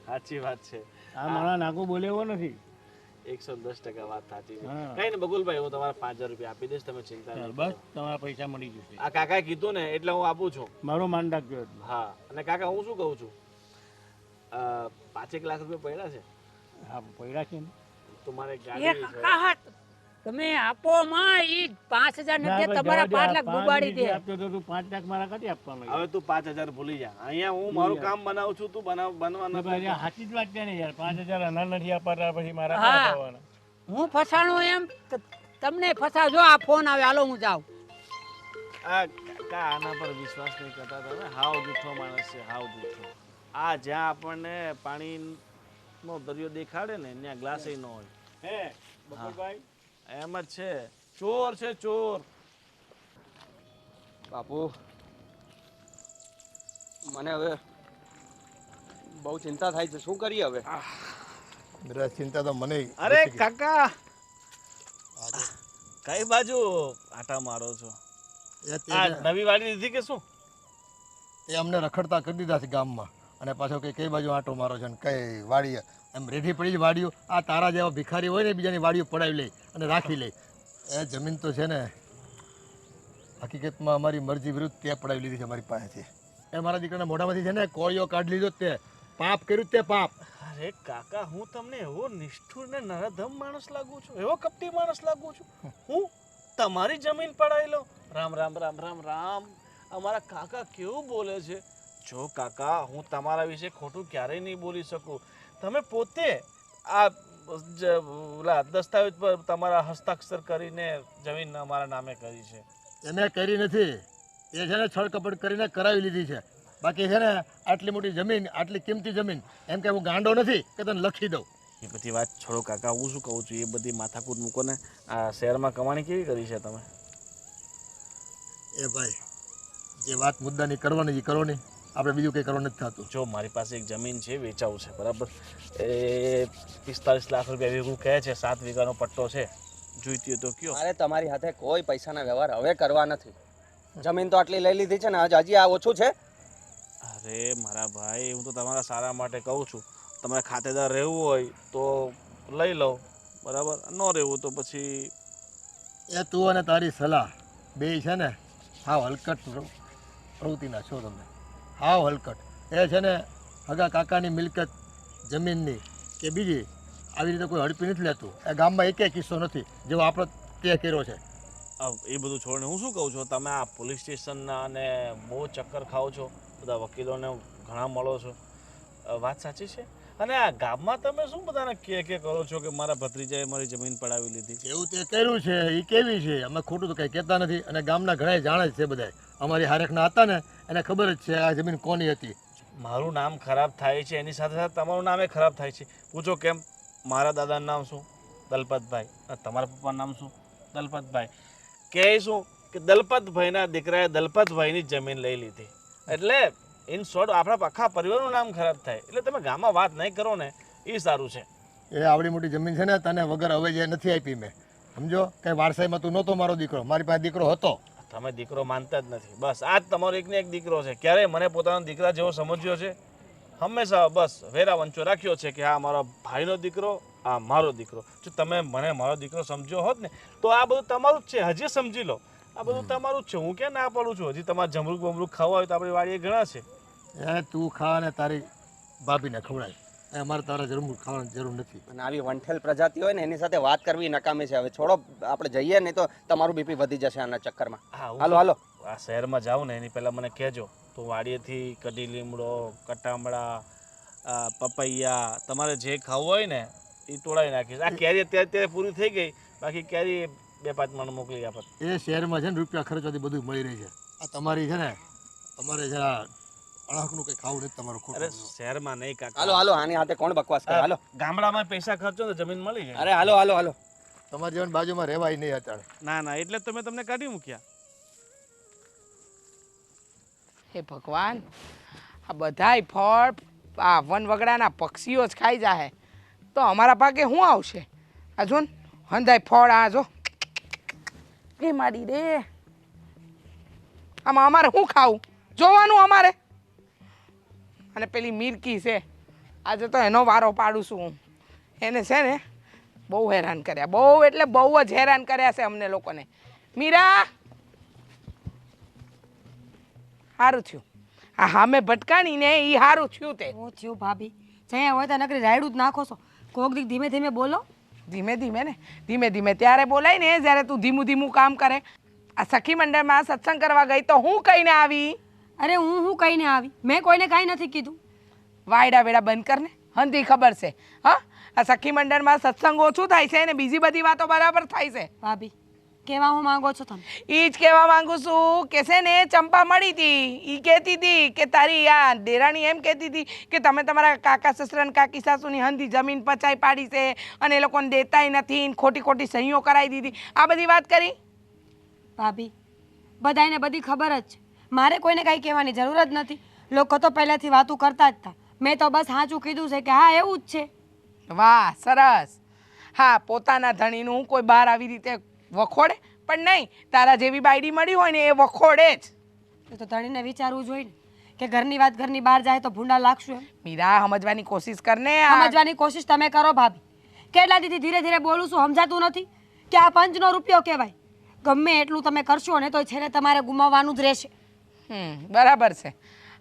સાચી વાત છે. આ મારા નાખો બોલે એવો નથી 110% વાત સાચી છે. હા. કઈ ને બકુલભાઈ હું તમારા 5000 રૂપિયા આપી દઈશ તમે ચિંતા નહીં બસ કરો. તમારા પૈસા મળી જશે આ કાકાએ કીધું ને એટલે હું આપું છું. મારો માન રાખજો એટલું. હા અને કાકા હું શું કહું છું 5 લાખ રૂપિયા પડ્યા છે હા પૈડા છે ને તો મારે એ ગાડી છે. કાકા તમે આપો માં ઈ 5000 નથી ના, તમારા જવા 5 દે, લાખ પાંચ ડૂબાડી દે. નથી આપતો તો તું 5 લાખ મારા કાઢી આપવાનો હવે તું 5000 ભૂલી જા. અહીંયા હું મારું કામ બનાવું છું તું બનવા નથી. સાચી જ વાત છે ને યાર 5000 અનાર નથી આપતા પછી મારા હા. કાઢી આવવાના. હું ફસાણું એમ તમને ફસાવજો આ ફોન આવે હાલો હું જાઉં. આ કાકા આના પર વિશ્વાસ નહીં કરતા તમે. હાવ જૂઠો માણસ છે હાવ જૂઠો. આ જ્યાં આપણને પાણીનો દરિયો દેખાડે ને ત્યાં ગ્લાસ ન હોય હે બકુલભાઈ એમ જ છે. ચોર છે ચોર. બાપુ મને હવે બહુ ચિંતા થાય છે શું કરીએ હવે બેટા ચિંતા તો મને અરે કાકા કઈ બાજુ આટા મારો છો? આ નવી વાડી લીધી કે શું? એ અમને રખડતા કરી દીધા છે ગામમાં અને પાછો કઈ બાજુ આંટો મારો છે ને કઈ વાડી એમ રેઢી પડી જ વાડીઓ આ તારા જેવા ભિખારી હોય ને બીજાની વાડીઓ પડાવી લે અને રાખી લે એ જમીન તો છે ને હકીકતમાં અમારી મરજી વિરુદ્ધ તે પડાવી લીધી છે અમારી પાસેથી. એ મારા દીકરાના મોઢામાંથી છે ને કોળિયો કાઢી લીધો તે પાપ કર્યું તે પાપ. અરે કાકા, હું તમને એવો નિષ્ઠુર ને નરાધમ માણસ લાગુ છું, એવો કપટી માણસ લાગુ છું? હું તમારી જમીન પડાવી લો? રામ રામ રામ રામ રામ. અમારા કાકા કેવું બોલે છે. જો કાકા, હું તમારા વિશે ખોટું ક્યારેય નહીં બોલી શકું. તમે પોતે આ દસ્તાવેજ પર તમારા હસ્તાક્ષર કરીને જમીન અમારા નામે કરી છે. એને કરી નથી, એ છે ને છળકપટ કરીને કરાવી લીધી છે. બાકી છે ને આટલી મોટી જમીન, આટલી કિંમતી જમીન, એમ કે હું ગાંડો નથી કે તને લખી દઉં. એ બધી વાત છોડો કાકા, હું શું કહું છું એ બધી માથાકૂટ મૂકો ને. આ શહેરમાં કમાણી કેવી કરી છે તમે? એ ભાઈ, જે વાત મુદ્દાની કરવાની એ કરો નહીં, આપણે બીજું કંઈ કરવાનું નથી થતું. જો મારી પાસે એક જમીન છે, વેચાવું છે, બરાબર? એ 45 લાખ રૂપિયા વીઘું કહે છે, 7 વીઘાનો પટ્ટો છે. જોઈતી હોય તો કયો. મારે તમારી સાથે કોઈ પૈસાના વ્યવહાર હવે કરવા નથી. જમીન તો આટલી લઈ લીધી છે ને, હજી આ ઓછું છે. અરે મારા ભાઈ, હું તો તમારા સારા માટે કહું છું. તમારે ખાતેદાર રહેવું હોય તો લઈ લો, બરાબર? ન રહેવું તો પછી એ તું અને તારી સલાહ બે છે ને હાવ હલકટ પ્રવૃત્તિના છો તમે, હાવ હલકટ. એ છે ને હગા કાકાની મિલકત જમીનની કે બીજી આવી રીતે કોઈ હડપી નથી લેતું. એ ગામમાં એકે કિસ્સો નથી જેવો આપણો તે કર્યો છે. એ બધું છોડીને હું શું કહું છું, તમે આ પોલીસ સ્ટેશનના અને બહુ ચક્કર ખાઓ છો, બધા વકીલોને ઘણા મળો છો, વાત સાચી છે? અને આ ગામમાં તમે શું બધાને કે કરો છો કે મારા ભત્રીજાએ મારી જમીન પડાવી લીધી? એવું તે કર્યું છે એ કેવી છે, અમે ખોટું તો કંઈ કહેતા નથી. અને ગામના ઘણા જાણે જ છે બધા, અમારી હારેખના હતા ને એને ખબર જ છે આ જમીન કોની હતી. મારું નામ ખરાબ થાય છે, એની સાથે સાથે તમારું નામ એ ખરાબ થાય છે. પૂછો કેમ? મારા દાદાનું નામ શું? દલપતભાઈ. તમારા પપ્પાનું નામ શું? દલપતભાઈ. કહે શું કે દલપતભાઈના દીકરાએ દલપતભાઈની જમીન લઈ લીધી, એટલે ઇન શોર્ટ આપણા આખા પરિવારનું નામ ખરાબ થાય. એટલે તમે ગામમાં વાત નહીં કરો ને એ સારું છે. એ આવડી મોટી જમીન છે ને તને વગર હવે જે નથી આપી મેં, સમજો? કંઈ વારસાઈમાં તું નહોતો મારો દીકરો, મારી પાસે દીકરો હતો. તમે દીકરો માનતા જ નથી. બસ આ જ તમારો એકને એક દીકરો છે. ક્યારેય મને પોતાના દીકરા જેવો સમજ્યો છે? હંમેશા બસ વેરા વંચો રાખ્યો છે કે આ મારો ભાઈનો દીકરો, આ મારો દીકરો. જો તમે મને મારો દીકરો સમજ્યો હોત ને તો આ બધું તમારું જ છે. હજી સમજી લો, આ બધું તમારું જ છે. હું ક્યાં ના પાડું છું? હજી તમારે જમરૂક બમરૂક ખાવા હોય તો આપણી વાડીએ ઘણા છે. એ તું ખા ને તારી ભાભીને ખવડાય, અમારે તારા જરૂર ખાવાની જરૂર નથી. અને આવી વંઠેલ પ્રજાતિ હોય ને એની સાથે વાત કરવી નકામી છે. હવે છોડો, આપણે જઈએ નહીં તો તમારું બીપી વધી જશે આના ચક્કરમાં. હાલો હાલો. આ શહેરમાં જાઉં ને એની પહેલાં મને કહેજો. તો વાડીએથી કઢી લીમડો, કટામડા, પપૈયા, તમારે જે ખાવું હોય ને એ તોડાવી નાખીશ. આ કેરી અત્યારે પૂરી થઈ ગઈ, બાકી કેરી 2-5 મણ મોકલી આપત. એ શહેરમાં છે ને રૂપિયા ખર્ચવાથી બધું મળી રહી છે. આ તમારી છે ને તમારે છે અણહકનું કંઈ ખાવું નથી તમારું ખોટું. અરે શહેરમાં નહીં કાકા. હાલો હાલો, આની હાથે કોણ બકવાસ કરે? હાલો. ગામડામાં પૈસા ખર્ચો તો જમીન મળી જાય. અરે હાલો હાલો હાલો. તમારી જીવન બાજુમાં રહેવાય નહીં અત્યારે. ના ના, એટલે તો મેં તમને કાઢી મૂક્યા. હે ભગવાન, આ બધાય ફળ આ વનવગડાના પક્ષીઓ જ ખાઈ જાય તો અમારા ભાગે શું આવશે? આ જો ને હંધાય ફળ, આ જો એ મારી રે, આમાં અમારે શું ખાવું જોવાનું અમારે? અને પેલી મિરકી છે, આજે તો એનો વારો પાડું છું હું. એને છે ને બહુ હેરાન કર્યા, બહુ એટલે બહુ જ હેરાન કર્યા છે અમને લોકોને. મીરા, સારું થયું આ હામે ભટકાણી ને એ સારું થયું. તે શું થયું ભાભી? જ્યાં હોય ત્યાં નકરી રાયડું જ નાખો છો. કોક દીક ધીમે ધીમે બોલો. ધીમે ધીમે ને ધીમે ધીમે ત્યારે બોલાય ને જ્યારે તું ધીમું ધીમું કામ કરે. આ સખી મંડળમાં સત્સંગ કરવા ગઈ તો હું કહીને આવી? અરે હું કહીને આવી? મેં કોઈને કાંઈ નથી કીધું. વાયડા વેડા બંધ કર ને, હંધી ખબર છે. હા, આ સખી મંડળમાં સત્સંગ ઓછું થાય છે ને બીજી બધી વાતો બરાબર થાય છે. ભાભી કેવા હું માંગો છો તમે? એ જ કહેવા માંગુ છું કે છે ને ચંપા મળી હતી, એ કહેતી હતી કે તારી આ દેરાણી એમ કહેતી હતી કે તમે તમારા કાકા સસરા ને કાકી સાસુની હંધી જમીન પચાઈ પાડી છે અને એ લોકોને દેતાય નથી, ખોટી ખોટી સહીઓ કરાવી દીધી. આ બધી વાત કરી. ભાભી બધાને બધી ખબર જ છે, મારે કોઈને કાંઈ કહેવાની જરૂર જ નથી. લોકો તો પહેલાંથી વાતું કરતા જ હતા. મેં તો બસ સાચું કીધું છે કે હા એવું જ છે. વાહ, સરસ. હા, પોતાના ધણીનું કોઈ બહાર આવી રીતે વખોડે પણ નહીં, તારા જેવી બાયડી મળી હોય ને એ વખોડે જ. તો ધણીને વિચારવું જોઈએ ને કે ઘરની વાત ઘરની બહાર જાય તો ભૂંડા લાગશું એમ. મીરા, સમજવાની કોશિશ કરને. સમજવાની કોશિશ તમે કરો ભાભી. કેટલા દીથી ધીરે ધીરે બોલું છું, સમજાતું નથી કે આ પંચનો રૂપિયો કહેવાય. ગમે એટલું તમે કરશો ને તો છેલ્લે તમારે ગુમાવવાનું જ રહેશે. બરાબર છે.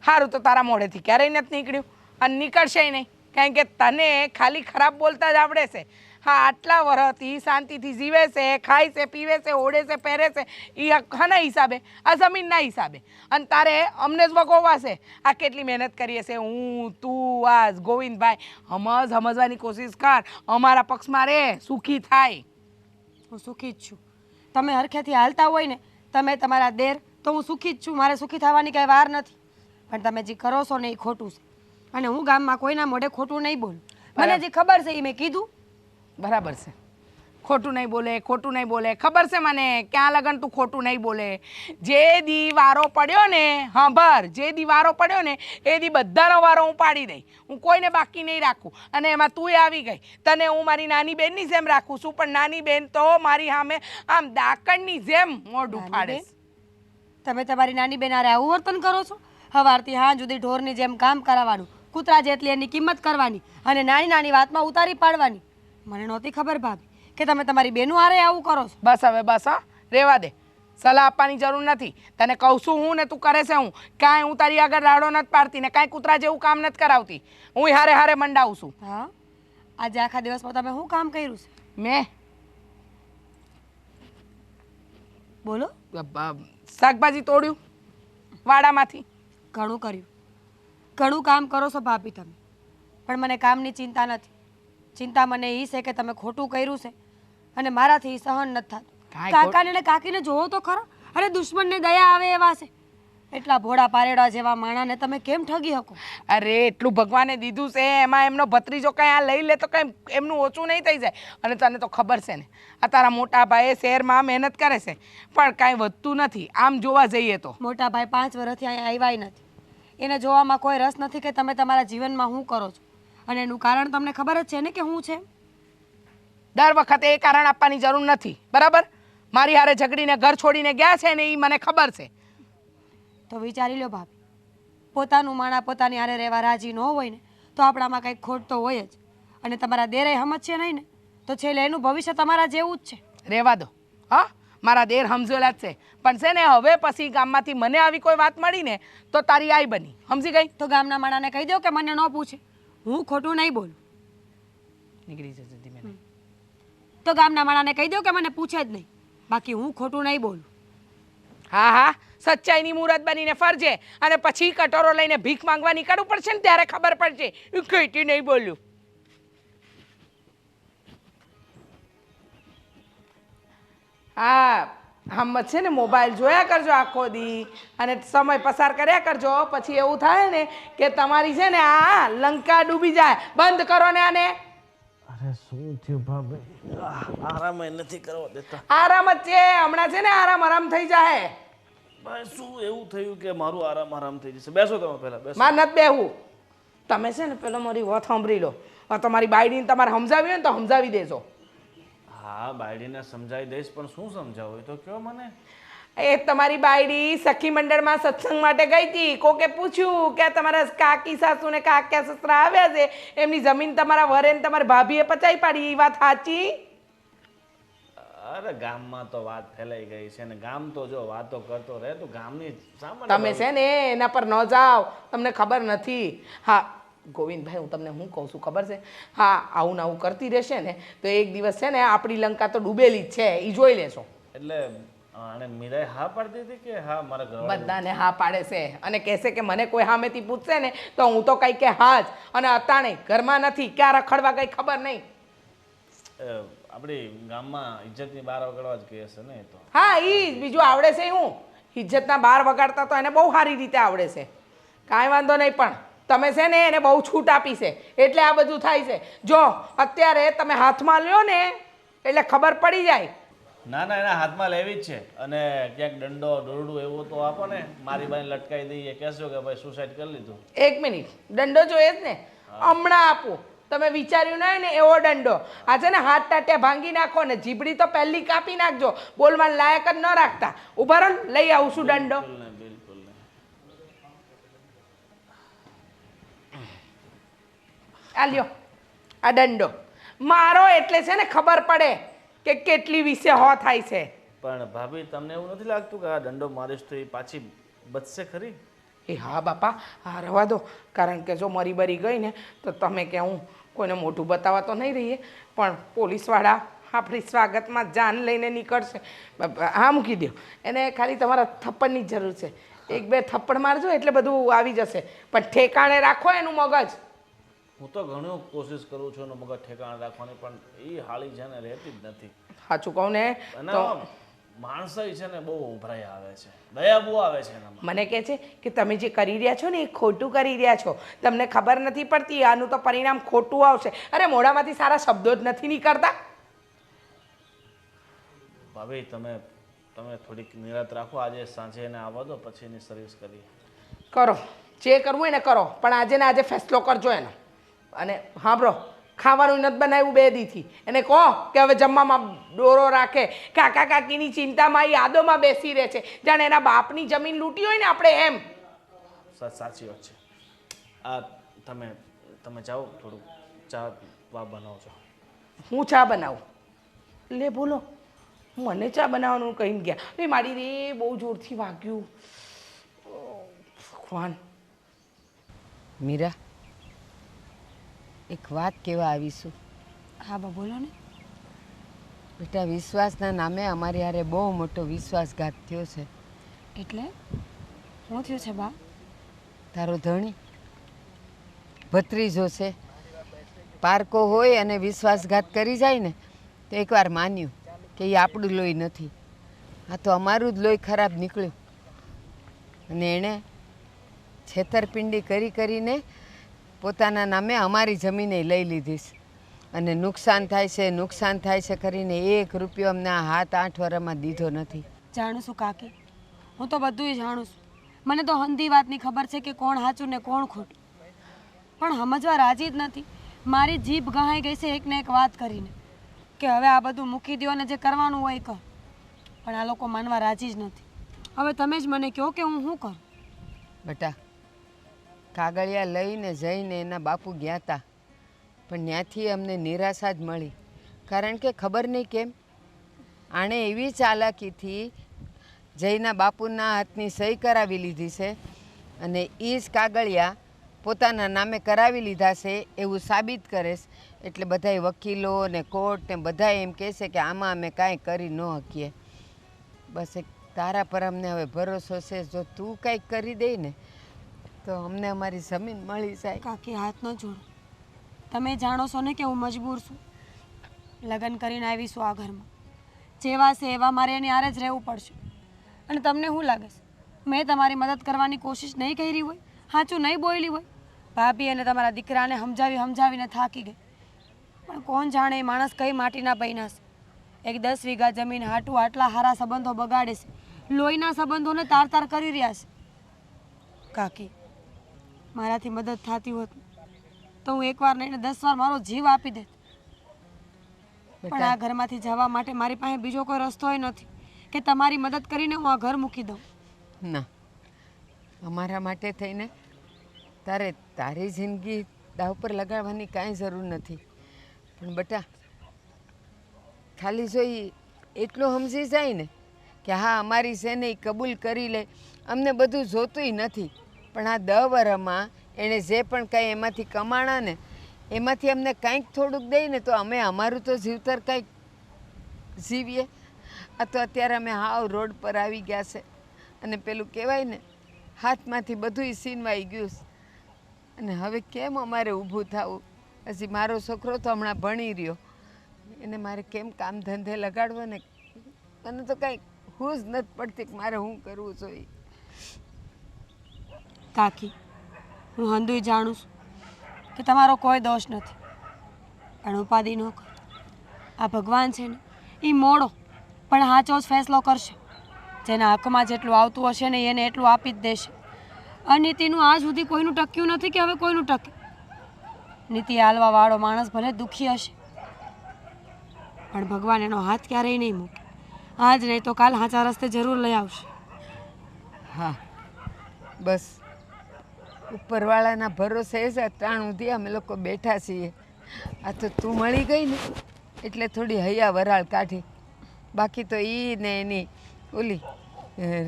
સારું તો તારા મોઢેથી ક્યારેય નથી નીકળ્યું અને નીકળશે નહીં, કારણ કે તને ખાલી ખરાબ બોલતા જ આવડે છે. હા, આટલા વર્ષથી શાંતિથી જીવે છે, ખાય છે, પીવે છે, ઓઢે છે, પહેરે છે, એ હાના હિસાબે? આ જમીનના હિસાબે. અને તારે અમને જ વગોવાશે. આ કેટલી મહેનત કરીએ છે હું, તું, આ ગોવિંદભાઈ. સમજવાની કોશિશ કર, અમારા પક્ષમાં રે, સુખી થાય. હું સુખી જ છું. તમે હરખેથી હાલતા હોય ને, તમે તમારા દેર, તો હું સુખી જ છું. મારે સુખી થવાની કાંઈ વાર નથી. પણ તમે જે કરો છો ને એ ખોટું છે. અને હું ગામમાં કોઈના મોઢે ખોટું નહીં બોલું. મને જે ખબર છે એ મેં કીધું. બરાબર છે. ખોટું નહીં બોલે, ખોટું નહીં બોલે. ખબર છે મને ક્યાં લગન તું ખોટું નહીં બોલે. જે દી વારો પડ્યો ને, હા જે દી વારો પડ્યો ને એ દી બધાનો વારો હું પાડી દઈ. હું કોઈને બાકી નહીં રાખું. અને એમાં તું આવી ગઈ. તને હું મારી નાની બેનની જેમ રાખું છું, પણ નાની બેન તો મારી સામે આમ દાકણની જેમ મોઢું ફાડે. તમે તમારી નાની બેન હારે આવું વર્તન કરો છો? સવારથી હાંજ સુધી ઢોરની જેમ કામ કરાવવાનું, કૂતરા જેટલી એની કિંમત કરવાની અને નાની નાની વાતમાં ઉતારી પાડવાની. મને નહોતી ખબર ભાભી કે તમે તમારી બેનું હારે આવું કરો છો. બસ હવે બસ, હા, રેવા દે. સલાહ આપવાની જરૂર નથી. તને કહું છું હું ને તું કરે છે હું. કાંઈ હું તારી આગળ રાડો નથી પાડતી ને કાંઈ કૂતરા જેવું કામ નથી કરાવતી. હું હારે હારે મંડાવું છું. હા, આજે આખા દિવસમાં તમે શું કામ કર્યું છે? મેં બોલો. શાકભાજી તોડ્યું વાડામાંથી. ઘણું કર્યું, ઘણું કામ કરો છો ભાભી તમે. પણ મને કામની ચિંતા નથી. ચિંતા મને એ છે કે તમે ખોટું કર્યું છે અને મારાથી સહન નથી થતું. કાકાને ને કાકીને જોવો તો ખરો. અરે દુશ્મનને દયા આવે એવા છે. એટલા ભોળા પારેડા જેવા માણાને તમે કેમ ઠગી શકો? અરે એટલું ભગવાને દીધું છે, એમાં એમનો ભત્રીજો કાંઈ આ લઈ લે તો કાંઈ એમનું ઓછું નહીં થઈ જાય. અને તને તો ખબર છે ને, આ તારા મોટા ભાઈ શહેરમાં મહેનત કરે છે પણ કાંઈ વધતું નથી. આમ જોવા જઈએ તો મોટા ભાઈ 5 વર્ષથી અહીંયા આવ્યા નથી. એને જોવામાં કોઈ રસ નથી કે તમે તમારા જીવનમાં શું કરો છો. અને એનું કારણ તમને ખબર જ છે ને કે શું છે. દર વખતે એ કારણ આપવાની જરૂર નથી, બરાબર? મારી હારે ઝઘડીને ઘર છોડીને ગયા છે ને એ મને ખબર છે. તો વિચારી લો ભાભી, પોતાનું માણા પોતાની હારે રહેવા રાજી ન હોય ને તો આપણામાં કંઈક ખોટ તો હોય જ. અને તમારા દેરે સમજશે નહીં ને તો છેલ્લે એનું ભવિષ્ય તમારા જેવું જ છે. રહેવા દો. હા, મારા દેર સમજેલા જ છે, પણ છે ને હવે પછી ગામમાંથી મને આવી કોઈ વાત મળી ને તો તારી આઈ બની. સમજી ગઈ? તો ગામના માણાને કહી દો કે મને ન પૂછે. હું ખોટું નહીં બોલું. નીકળી જશે ધીમે. તો ગામના માણાને કહી દો કે મને પૂછે જ નહીં. બાકી હું ખોટું નહીં બોલું. હા હા, સચ્ચાઈની મુહૂર્ત બનીને ફરજે અને પછી કટોરો લઈને ભીખ માંગવા નીકળવું પડશે ને ત્યારે ખબર પડશે કઈથી નહીં બોલ્યું. હા, આમ છે ને મોબાઈલ જોયા કરજો આખો દી અને સમય પસાર કર્યા કરજો. પછી એવું થાય ને કે તમારી છે ને આ લંકા ડૂબી જાય. બંધ કરો ને આને. અરે શું થયું ભાભી? આરામ નથી કરવા દેતા. આરામ જ છે હમણાં. છે ને આરામ થઈ જાય. ભાઈ શું એવું થયું કે મારું આરામ થઈ જશે? બેસો તમે પહેલા. બેસો. માર નથી બેહવું. તમે છે ને પેલો મારી વાત સાંભળી લો. તમારી બાયડીને તમારે સમજાવી હોય ને તો સમજાવી દેજો. હા, બાયડીને સમજાવી દઈશ, પણ શું સમજાવું એ તો કહો મને. એ તમારી બાયડી સખી મંડળમાં સત્સંગ માટે ગઈ હતી. કોકે પૂછ્યું કે તમારા કાકી સાસુ ને કાકા સસરા આવ્યા છે, એમની જમીન તમારા વરે ને તમારી ભાભીએ પચાવી પાડી. એ વાત સાચી? અરે ગામમાં તો વાત ફેલાઈ ગઈ છે ને ગામ તો જો વાતો કરતો રહે તો ગામની સામાન્ય. તમે છે ને એના પર ન જાઓ, તમને ખબર નથી. હા ગોવિંદભાઈ, હું તમને શું કહું છું ખબર છે? હા, આવું ને આવું કરતી રહેશે ને તો એક દિવસ છે ને આપણી લંકા તો ડૂબેલી જ છે, એ જોઈ લેશો. એટલે અને મીરાએ હા પાડતી હતી કે હા મારા ઘરવાળા? બધાને હા પાડે છે અને કહેશે કે મને કોઈ સામેથી પૂછશે ને તો હું તો કઈ કે હા જ. અને અતાણે ઘરમાં નથી, ક્યાં રખડવા કઈ ખબર નહીં. આપણી ગામમાં ઇજ્જતની બાર વગાડવા જ કહે છે ને એ તો. હા, ઈ બીજું આવડે છે. હું ઇજ્જતના બાર વગાડતા તો એને બહુ સારી રીતે આવડે છે. કાંઈ વાંધો નહીં, પણ તમે છે ને એને બહુ છૂટ આપી છે એટલે આ બધું થાય છે. જો અત્યારે તમે હાથમાં લ્યો ને એટલે ખબર પડી જાય. ના ના, એના હાથમાં લેવી જ છે. અને ક્યાંક દંડો દોરડું એવું તો આપો ને, મારી બાઈ લટકાઈ દઈએ, કહેશો કે ભાઈ સુસાઇડ કરી લીધું. એક મિનિટ, દંડો જોઈએ જ ને? હમણાં આપું. તમે વિચાર્યું ના ને એવો દંડો. આ છે ને હાથ ટાટ્યા ભાંગી નાખો ને જીભડી તો પહેલી કાપી નાખજો. બોલવાનું લાયક જ ન રાખતા. ઉભા રહો, લઈ આવું છું દંડો. બિલકુલ નહીં. આ લ્યો આ દંડો મારો. એટલે છે ને ખબર પડે કે કેટલી વિશે હો થાય છે. પણ ભાભી તમને એવું નથી લાગતું કે આ દંડો મારીશ તો એ પાછી બચશે ખરી? એ હા બાપા, હા રવા દો. કારણ કે જો મરી બરી ગઈ ને તો તમે કે હું કોઈને મોઢું બતાવવા તો નહીં રહીએ, પણ પોલીસવાળા આપણી સ્વાગતમાં જાન લઈને નીકળશે. હા મૂકી દો, એને ખાલી તમારા થપ્પડની જ જરૂર છે. 1-2 થપ્પડ મારજો એટલે બધું આવી જશે, પણ ઠેકાણે રાખો એનું મગજ. હું તો ઘણું કોશિશ કરું છું એનું મગજ ઠેકાણે રાખવાની, પણ એ હાળી છે ને રહેતી જ નથી. સાચું કહું ને અને તો માણસો છે ને બહુ ઉભરાઈ આવે છે, દયા બહુ આવે છે એનામાં. મને કહે છે કે તમે જે કરી રહ્યા છો ને એ ખોટું કરી રહ્યા છો, તમને ખબર નથી પડતી, આનું તો પરિણામ ખોટું આવશે. અરે મોઢામાંથી સારા શબ્દો જ નથી નીકળતા. ભાભી તમે થોડીક નિરાત રાખો, આજે સાંજે એને આવવા દો, પછી એની સર્વિસ કરીએ. કરો જે કરવું એને કરો, પણ આજે ને આજે ફેસલો કરજો એનો. અને સાંભળો, ખાવાનું નથી બનાવ્યું 2 દીથી, એને કહો કે હવે જમવામાં ડોરો રાખે. કાકા કાકીની ચિંતામાં એ યાદોમાં બેસી રહે છે, જાણે એના બાપની જમીન લૂંટી હોય ને આપણે એમ. સાચી વાત છે. આ તમે જાઓ, થોડું ચા બનાવજો. હું ચા બનાવું? લે બોલો, મને ચા બનાવવાનું કહીને ગયા. એ મારી રે બહુ જોરથી વાગ્યું. ભગવાન. મીરા, એક વાત કહેવા આવીશું. હા બા બોલો ને. બેટા, વિશ્વાસના નામે અમારી હારે બહુ મોટો વિશ્વાસઘાત થયો છે. એટલે શું થયું છે બા? તારો ધણી ભત્રીજો છે, પારકો હોય અને વિશ્વાસઘાત કરી જાય ને તો એકવાર માન્યું કે એ આપણું લોહી નથી, આ તો અમારું જ લોહી ખરાબ નીકળ્યું. અને એણે છેતરપિંડી કરીને પોતાના નામે અમારી જમીને લઈ લીધી છે. અને નુકસાન થાય છે કરીને 1 રૂપિયો અમને આ 7-8 વર્ષમાં દીધો નથી. જાણું છું કાકી, હું તો બધુંય જાણું છું. મને તો હંધી વાતની ખબર છે કે કોણ સાચું ને કોણ ખોટું, પણ સમજવા રાજી જ નથી. મારી જીભ ગહાઈ ગઈ છે એકને એક વાત કરીને કે હવે આ બધું મૂકી દો અને જે કરવાનું હોય કર, પણ આ લોકો માનવા રાજી જ નથી. હવે તમે જ મને કહો કે હું શું કરું? બેટા, કાગળિયા લઈને જઈને એના બાપુ ગયા હતા, પણ ત્યાંથી અમને નિરાશા જ મળી. કારણ કે ખબર નહીં કેમ આણે એવી ચાલાકીથી જયના બાપુના હાથની સહી કરાવી લીધી છે, અને એ જ કાગળિયા પોતાના નામે કરાવી લીધા છે એવું સાબિત કરે છે. એટલે બધાય વકીલો ને કોર્ટ ને બધા એમ કહે છે કે આમાં અમે કાંઈ કરી ન શકીએ. બસ એક તારા પર અમને હવે ભરોસો છે, જો તું કાંઈક કરી દે ને તો અમને અમારી જમીન મળી જાય. કાકી હાથ ન જોડો, તમે જાણો છો ને કે હું મજબૂર છું. લગ્ન કરીને આવીશું આ ઘરમાં, જેવા છે એવા મારે એની હારે જ રહેવું પડશે. અને તમને શું લાગે છે મેં તમારી મદદ કરવાની કોશિશ નહીં કરી હોય, સાચું નહીં બોલી હોય? ભાભી અને તમારા દીકરાને સમજાવીને થાકી ગઈ, પણ કોણ જાણે એ માણસ કઈ માટીના બન્યા છે. એક 10 વીઘા જમીન હાટું આટલા સારા સંબંધો બગાડે છે, લોહીના સંબંધોને તાર કરી રહ્યા છે. કાકી, મારાથી મદદ થતી હોત તો હું 1 વાર નહીં ને 10 વાર મારો જીવ આપી દેત, પણ આ ઘરમાંથી જવા માટે મારી પાસે બીજો કોઈ રસ્તો નથી કે તમારી મદદ કરીને હું આ ઘર મૂકી દઉં. ના, અમારા માટે થઈને તારે તારી જિંદગી દાવ પર લગાડવાની કાંઈ જરૂર નથી. પણ બેટા, ખાલી જો એટલું સમજી જાય ને કે હા અમારી છે ને એ કબૂલ કરી લે, અમને બધું જોતુંય નથી, પણ આ 10 વર્ષમાં એણે જે પણ કાંઈ એમાંથી કમાણા ને એમાંથી અમને કાંઈક થોડુંક દઈએ ને તો અમે અમારું તો જીવતર કાંઈક જીવીએ. આ તો અત્યારે અમે હાવ રોડ પર આવી ગયા છે, અને પેલું કહેવાય ને હાથમાંથી બધુંય સીનવાઈ ગયું છે. અને હવે કેમ અમારે ઊભું થવું? હજી મારો છોકરો તો હમણાં ભણી રહ્યો, એને મારે કેમ કામ ધંધે લગાડવો ને? મને તો કાંઈ હું જ નથી પડતી કે મારે શું કરવું જોઈએ. કાકી, હું હંધુય જાણું છું કે તમારો કોઈ દોષ નથી, પણ ઉપાધિ ન કરો. આ ભગવાન છે ને એ મોડો પણ સાચો જ ફેસલો કરશે. જેના હકમાં જેટલું આવતું હશે ને એને એટલું આપી જ દેશે. અનીતિનું આજ સુધી કોઈનું ટક્યું નથી કે હવે કોઈનું ટકે. નીતિ હાલવા વાળો માણસ ભલે દુઃખી હશે, પણ ભગવાન એનો હાથ ક્યારેય નહીં મૂકે. આજ નહીં તો કાલ સાચા રસ્તે જરૂર લઈ આવશે. હા, બસ ઉપરવાળાના ભરોસે જ અટાણ સુધી અમે લોકો બેઠા છીએ. આ તો તું મળી ગઈ ને એટલે થોડી હૈયા વરાળ કાઢી. બાકી તો ઈ ને એની ઓલી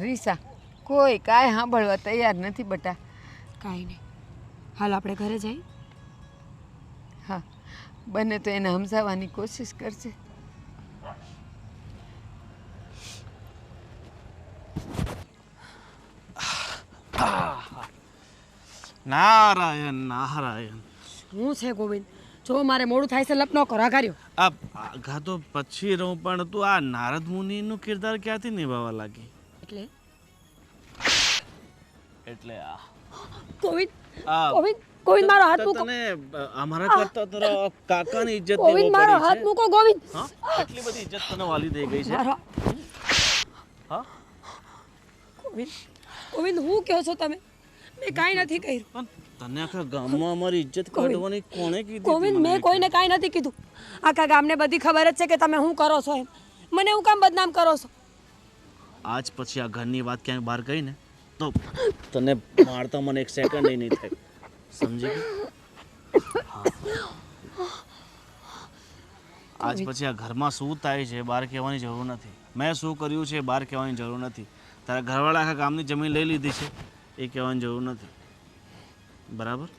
રીસા કોઈ કાંઈ સાંભળવા તૈયાર નથી બટા. કાંઈ નહીં, હાલ આપણે ઘરે જઈએ. હા, બને તો એને સમજાવવાની કોશિશ કરજે. નારાયણ નારાયણ. શું છે ગોવિંદ? જો મારે મોડું થાય છે, લપ ન કરો. આઘાર્યો આ આઘા તો પછી રહું, પણ તું આ નારદ મુનિનું કિરદાર ક્યાંથી નિભાવવા લાગી? એટલે આ ગોવિંદ, આ ગોવિંદ, ગોવિંદ મારો હાથ મૂકો. તને અમારા કરતા તારા કાકાની ઇજ્જત ગોવિંદ મારો હાથ મૂકો. ગોવિંદ, હા, એટલી બધી ઇજ્જત તને વાલી દઈ ગઈ છે. મારો હા, ગોવિંદ, ગોવિંદ હું કહો છો તમે? મેં કાંઈ નથી કર્યું. પણ તને આખા ગામમાં અમારી ઇજ્જત કાઢવાની કોણે કીધી? ગોવિંદ, મેં કોઈને કાંઈ નથી કીધું. આખા ગામને બધી ખબર જ છે કે તમે શું કરો છો એમ. મને હું કામ બદનામ કરો છો? આજ પછી આ ઘરની વાત ક્યાંક બહાર ગઈ ને તો તને મારતા મને એક સેકન્ડ નહીં થાય, સમજી ગઈ? હા. આજ પછી આ ઘરમાં શું થાય છે બહાર કહેવાની જરૂર નથી. મેં શું કર્યું છે બહાર કહેવાની જરૂર નથી. તારા ઘરવાળા આખા ગામની જમીન લઈ લીધી છે એ કહેવાની જરૂર નથી, બરાબર?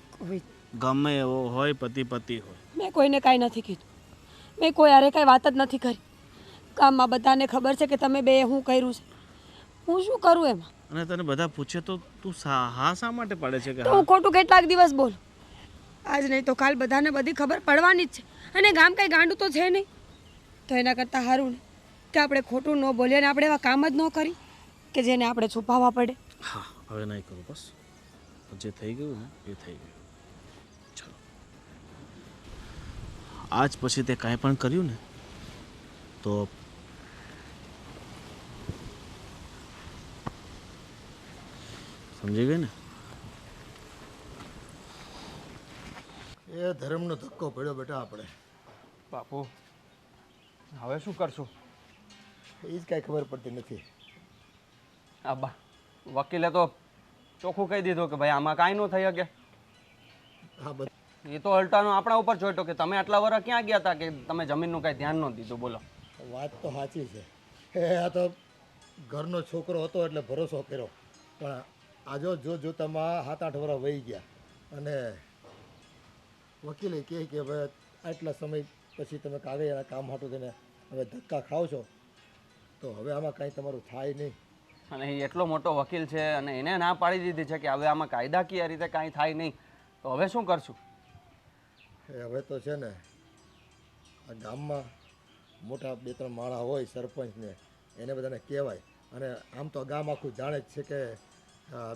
ગમે એવો હોય, પતિ પતિ હોય. મેં કોઈને કાંઈ નથી કીધું. મેં કોઈ હારે કાંઈ વાત જ નથી કરી. ગામમાં બધાને ખબર છે કે તમે બે શું કર્યું છે. હું શું કરું એમાં? અને તને બધા પૂછે તો તું હા શા માટે પડે છે કે તો હું ખોટું કેટલાક દિવસ બોલું? આજ નહીં તો કાલ બધાને બધી ખબર પડવાની જ છે. અને ગામ કંઈ ગાંડું તો છે નહીં. તો એના કરતાં સારું ને કે આપણે ખોટું ન બોલીએ અને આપણે એવા કામ જ ન કરી કે જેને આપણે છુપાવવા પડે. હા, હવે નહીં કરું, બસ. જે થઈ ગયું ને એ થઈ ગયું. ચલો, આજ પછી તે કાંઈ પણ કર્યું ને તો સમજી ગઈ ને? એ ધર્મનો ધક્કો પડ્યો બેટા આપણે. બાપુ હવે શું કરશું? એ જ કાંઈ ખબર પડતી નથી. આબા વકીલે તો ચોખ્ખું કહી દીધું કે ભાઈ આમાં કાંઈ ન થઈ શકે. હા, બસ એ તો અલ્ટાનો આપણા ઉપર ચોટ્યો કે તમે આટલા વર્ષ ક્યાં ગયા હતા કે તમે જમીનનું કાંઈ ધ્યાન ન દીધું. બોલો, વાત તો સાચી છે. આ તો ઘરનો છોકરો હતો એટલે ભરોસો કર્યો, પણ આ જો જોતામાં 7-8 વર્ષ વહી ગયા અને વકીલે કહે કે હવે આટલા સમય પછી તમે કાગળિયાના કામ હાટું થઈને હવે ધક્કા ખાવ છો તો હવે આમાં કાંઈ તમારું થાય નહીં. અને એ એટલો મોટો વકીલ છે અને એને ના પાડી દીધી છે કે હવે આમાં કાયદાકીય રીતે કાંઈ થાય નહીં, તો હવે શું કરશું? હવે તો છે ને આ ગામમાં મોટા 2-3 માણસ હોય, સરપંચને એને બધાને કહેવાય. અને આમ તો ગામ આખું જાણે જ છે કે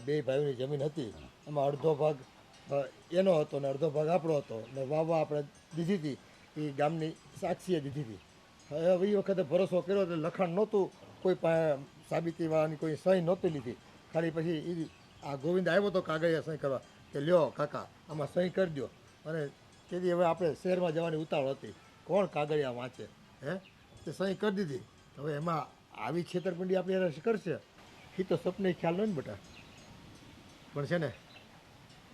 2 ભાઈઓની જમીન હતી, એમાં અડધો ભાગ એનો હતો ને અડધો ભાગ આપણો હતો ને વાવવા આપણે દીધી હતી, એ ગામની સાક્ષીએ દીધી હતી. હવે એ વખતે ભરોસો કર્યો એટલે લખાણ નહોતું, કોઈ સાબિતીવાળાની કોઈ સહી નહોતી લીધી. ખાલી પછી એ આ ગોવિંદ આવ્યો તો કાગળિયા સહી કરવા કે લ્યો કાકા આમાં સહી કરી દો. અને તેથી હવે આપણે શહેરમાં જવાની ઉતાવળ હતી, કોણ કાગળિયા વાંચે? તે સહી કરી દીધી. હવે એમાં આવી છેતરપિંડી આપણે કરશે એ તો સપને ખ્યાલ ન હોય ને બેટા. પણ છે ને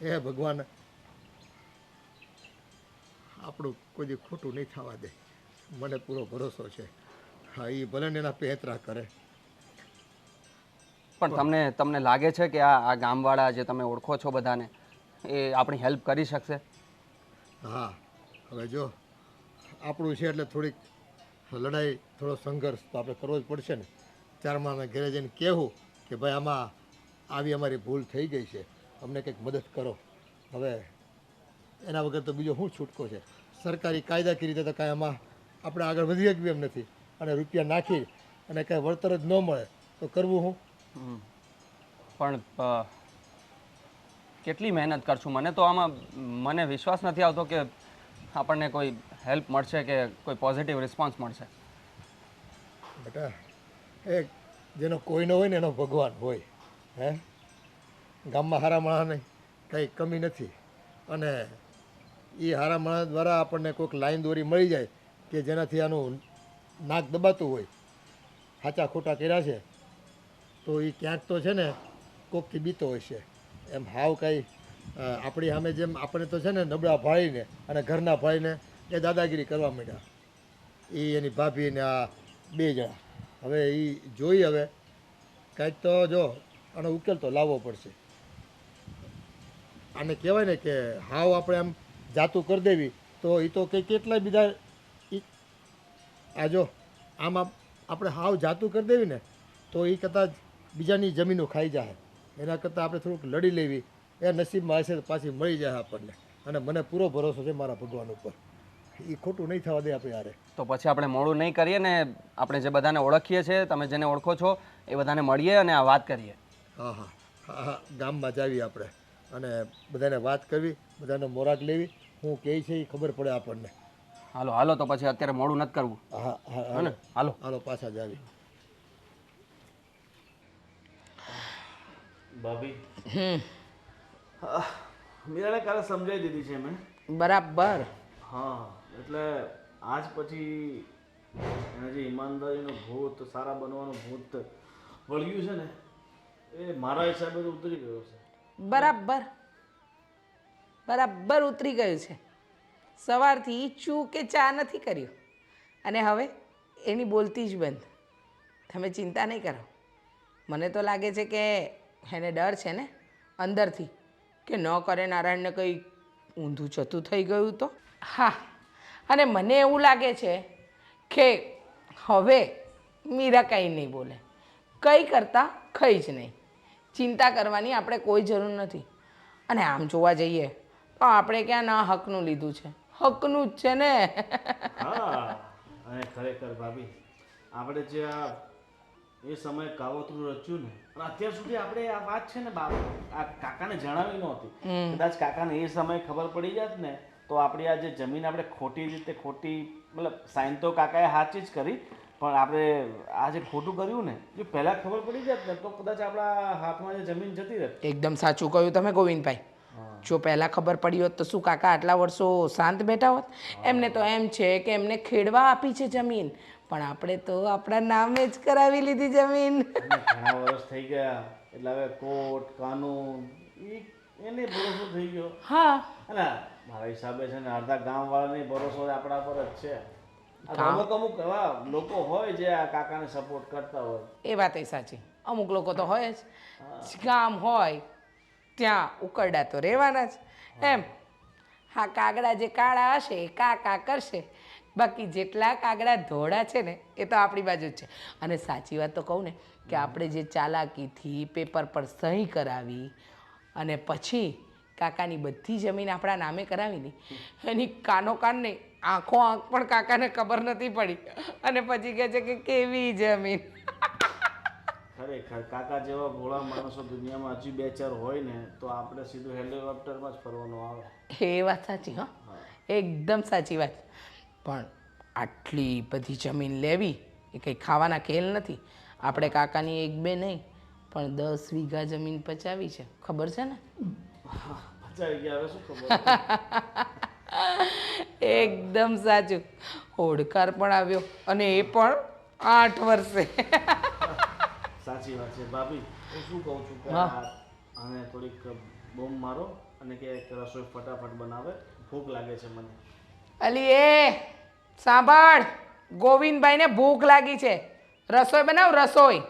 એ ભગવાન આપણું કોઈ દી ખોટું નહીં થવા દે, મને પૂરો ભરોસો છે. હા, એ ભલે ને એના પેતરા કરે. પણ તમને લાગે છે કે આ ગામવાળા જે તમે ઓળખો છો બધાને એ આપણી હેલ્પ કરી શકશે? હા, હવે જો આપણું છે એટલે થોડીક લડાઈ, થોડો સંઘર્ષ તો આપણે કરવો જ પડશે ને. 4 માણસના ઘરે જઈને કહેવું કે ભાઈ આમાં આવી અમારી ભૂલ થઈ ગઈ છે, અમને કંઈક મદદ કરો. હવે એના વગર તો બીજો શું છૂટકો છે? સરકારી કાયદાકીય રીતે તો કાંઈ આમાં આપણે આગળ વધી શકીએ એમ નથી. અને રૂપિયા નાખી અને કાંઈ વળતર જ ન મળે તો કરવું શું? પણ કેટલી મહેનત કરશું? મને વિશ્વાસ નથી આવતો કે આપણને કોઈ હેલ્પ મળશે કે કોઈ પોઝિટિવ રિસ્પોન્સ મળશે. બેટા, એ જેનો કોઈ ન હોય ને એનો ભગવાન હોય. ગામમાં હારા માણસને કંઈ કમી નથી. અને એ હારા માણસ દ્વારા આપણને કોઈક લાઈન દોરી મળી જાય કે જેનાથી આનું નાક દબાતું હોય, સાચા ખોટા કર્યા છે તો એ ક્યાંક તો છે ને કોકથી બીતો હોય છે. એમ હાવ કાંઈ આપણી સામે જેમ આપણે તો છે ને નબળા ભાળીને અને ઘરના ભાઈને એ દાદાગીરી કરવા માંડ્યા. એ એની ભાભીને આ 2 જણા. હવે એ જોઈ, હવે કાંઈક તો જો આનો ઉકેલ તો લાવવો પડશે. આને કહેવાય ને કે હાવ આપણે આમ જાતું કરી દેવી તો એ તો કંઈ કેટલાય બીજા આ જો આમાં આપણે હાવ જાતું કરી દેવી ને તો એ કદાચ બીજાની જમીનો ખાઈ જાય. એના કરતાં આપણે થોડુંક લડી લેવી, એ નસીબમાં હશે તો પાછી મળી જાય આપણને. અને મને પૂરો ભરોસો છે મારા ભગવાન ઉપર, એ ખોટું નહીં થવા દે આપણે યારે. તો પછી આપણે મોડું નહીં કરીએ ને, આપણે જે બધાને ઓળખીએ છીએ, તમે જેને ઓળખો છો એ બધાને મળીએ અને આ વાત કરીએ. હા હા હા હા, ગામમાં જાવી આપણે અને બધાને વાત કરવી, બધાને મોરાટ લેવી, હું કહે છે એ ખબર પડે આપણને. હાલો હાલો, તો પછી અત્યારે મોડું નથી કરવું. હા હા હે ને? હાલો હાલો પાછા જાવી. ભાભી મીરાને કાલે સમજાવી દીધી છે મેં. બરાબર. હા, એટલે આજ પછી એને જે ઈમાનદારીનું ભૂત, સારા બનવાનું ભૂત વળગ્યું છે ને, એ મારા હિસાબે તો ઉતરી ગયો છે. બરાબર બરાબર ઉતરી ગયું છે. સવારથી ચૂ કે ચા નથી કર્યું અને હવે એની બોલતી જ બંધ. તમે ચિંતા નહીં કરો. મને તો લાગે છે કે એને ડર છે ને અંદરથી કે ન કરે નારાયણને કંઈ ઊંધું ચતું થઈ ગયું તો. હા, અને મને એવું લાગે છે કે હવે મીરા કંઈ નહીં બોલે, કંઈ કરતાં કંઈ જ નહીં. ચિંતા કરવાની આપણે કોઈ જરૂર નથી. અને આમ જોવા જઈએ તો આપણે ક્યાં ના હકનું લીધું છે, હકનું જ છે ને. હા, અને ખરેખર ભાભી આપણે જે એ સમયે કાવતરું રચ્યું ને, અને અત્યાર સુધી આપણે આ વાત છે ને આ કાકાને જણાવી નહોતી. કદાચ કાકાને એ સમયે ખબર પડી જાત ને તો આપણી આ જે જમીન આપણે ખોટી રીતે મતલબ સાઈન તો કાકાએ સાચી જ કરી, પણ આપણે આ જે ખોટું કર્યું ને, જો પહેલાં ખબર પડી જાત ને તો કદાચ આપણા હાથમાં જે જમીન જતી રહે. એકદમ સાચું કહ્યું તમે ગોવિંદભાઈ. જો પહેલાં ખબર પડી હોત તો શું કાકા આટલા વર્ષો શાંત બેઠા હોત? એમને તો એમ છે કે એમને ખેડવા આપી છે જમીન, પણ આપણે તો આપણા નામે જ કરાવી લીધી જમીન. ઘણા વર્ષ થઈ ગયા એટલે હવે કોર્ટ કાનૂન એને ભરોસો થઈ ગયો. હા, અને મારા હિસાબે છે ને અડધા ગામવાળાની ભરોસો આપણા પર જ છે. અમુક અમુક એવા લોકો હોય જે આ કાકાને સપોર્ટ કરતા હોય. એ વાત એ સાચી. અમુક લોકો તો હોય જ. ગામ હોય ત્યાં ઉકરડા તો રહેવાના જ. એમ હા, કાગડા જે કાળા હશે એ કાકા કરશે, બાકી જેટલા કાગડા ધોળા છે ને એ તો આપણી બાજુ જ છે. અને સાચી વાત તો કહું ને કે આપણે જે ચાલાકીથી પેપર પર સહી કરાવી અને પછી કાકાની બધી જમીન આપણા નામે કરાવીને એની કાનો કાન નહીં, આંખો આંખ પણ કાકાને ખબર નથી પડી અને પછી કહે છે કે કેવી જમીન. ખરેખર કાકા જેવા ભોળા માણસો દુનિયામાં હજી 2-4 હોય ને તો આપણે સીધું હેલિકોપ્ટરમાં જ ફરવાનું આવે. એ વાત સાચી. હા, એકદમ સાચી વાત. પણ આટલી બધી જમીન લેવી એ કંઈ ખાવાના ખેલ નથી. આપણે કાકાની 1-2 નહીં પણ 10 વીઘા જમીન પચાવી છે, ખબર છે ને? પચાવી ગયા, હવે શું ખબર. એકદમ સાચું. હોડકાર પણ આવ્યો અને એ પણ 8 વર્ષે. સાચી વાત છે ભાભી. હું શું કહું છું કે આને થોડીક બોમ્બ મારો અને કે રસોઈ ફટાફટ બનાવે, ભૂખ લાગે છે મને. અલી એ સાંભળ, ગોવિંદભાઈને ભૂખ લાગી છે, રસોઈ બનાવ. રસોઈ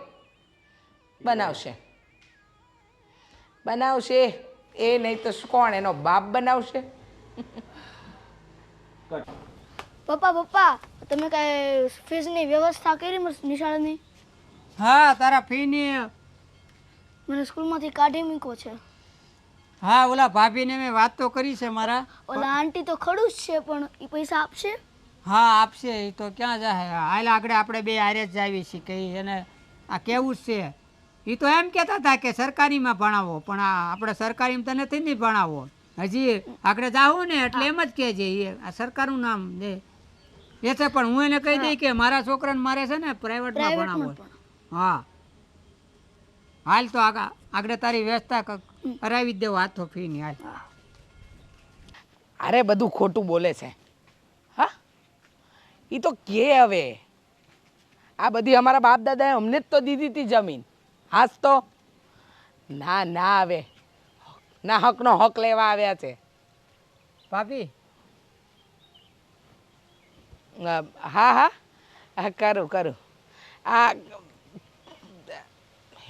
બનાવશે એ નહીં તો કોણ એનો બાપ બનાવશે? પપ્પા તમે કઈ ફીસની વ્યવસ્થા કરી નિશાળની? હા, તારા ફીની મને સ્કૂલમાંથી કાઢી મૂક્યો છે. હા, ઓલા ભાભીને મેં વાત તો કરી છે મારા. ઓલા આંટી તો ખડું જ છે પણ એ પૈસા આપશે? હા આપશે. એ તો ક્યાં જાય, હાલ આગળ આપણે બે હારે જ જાવી છીએ કે એને આ કેવું જ છે. એ તો એમ કહેતા હતા કે સરકારીમાં ભણાવો, પણ આ આપણે સરકારીમાં તો નથી નહીં ભણાવો. હજી આગળ જાવું ને એટલે એમ જ કહેજે એ આ સરકારનું નામ દે એ છે. પણ હું એને કહી દઈ કે મારા છોકરાને મારે છે ને પ્રાઇવેટમાં ભણાવો. હા, હાલ તો આગળ તારી વ્યવસ્થા કરાવી જ દેવો હાથો ફીની. હાલ. અરે બધું ખોટું બોલે છે. હા, એ તો કે હવે આ બધી અમારા બાપ દાદાએ અમને જ તો દીધી હતી જમીન. હાસ તો ના આવે, ના હકનો હક લેવા આવ્યા છે. ભાભી હા કરું. આ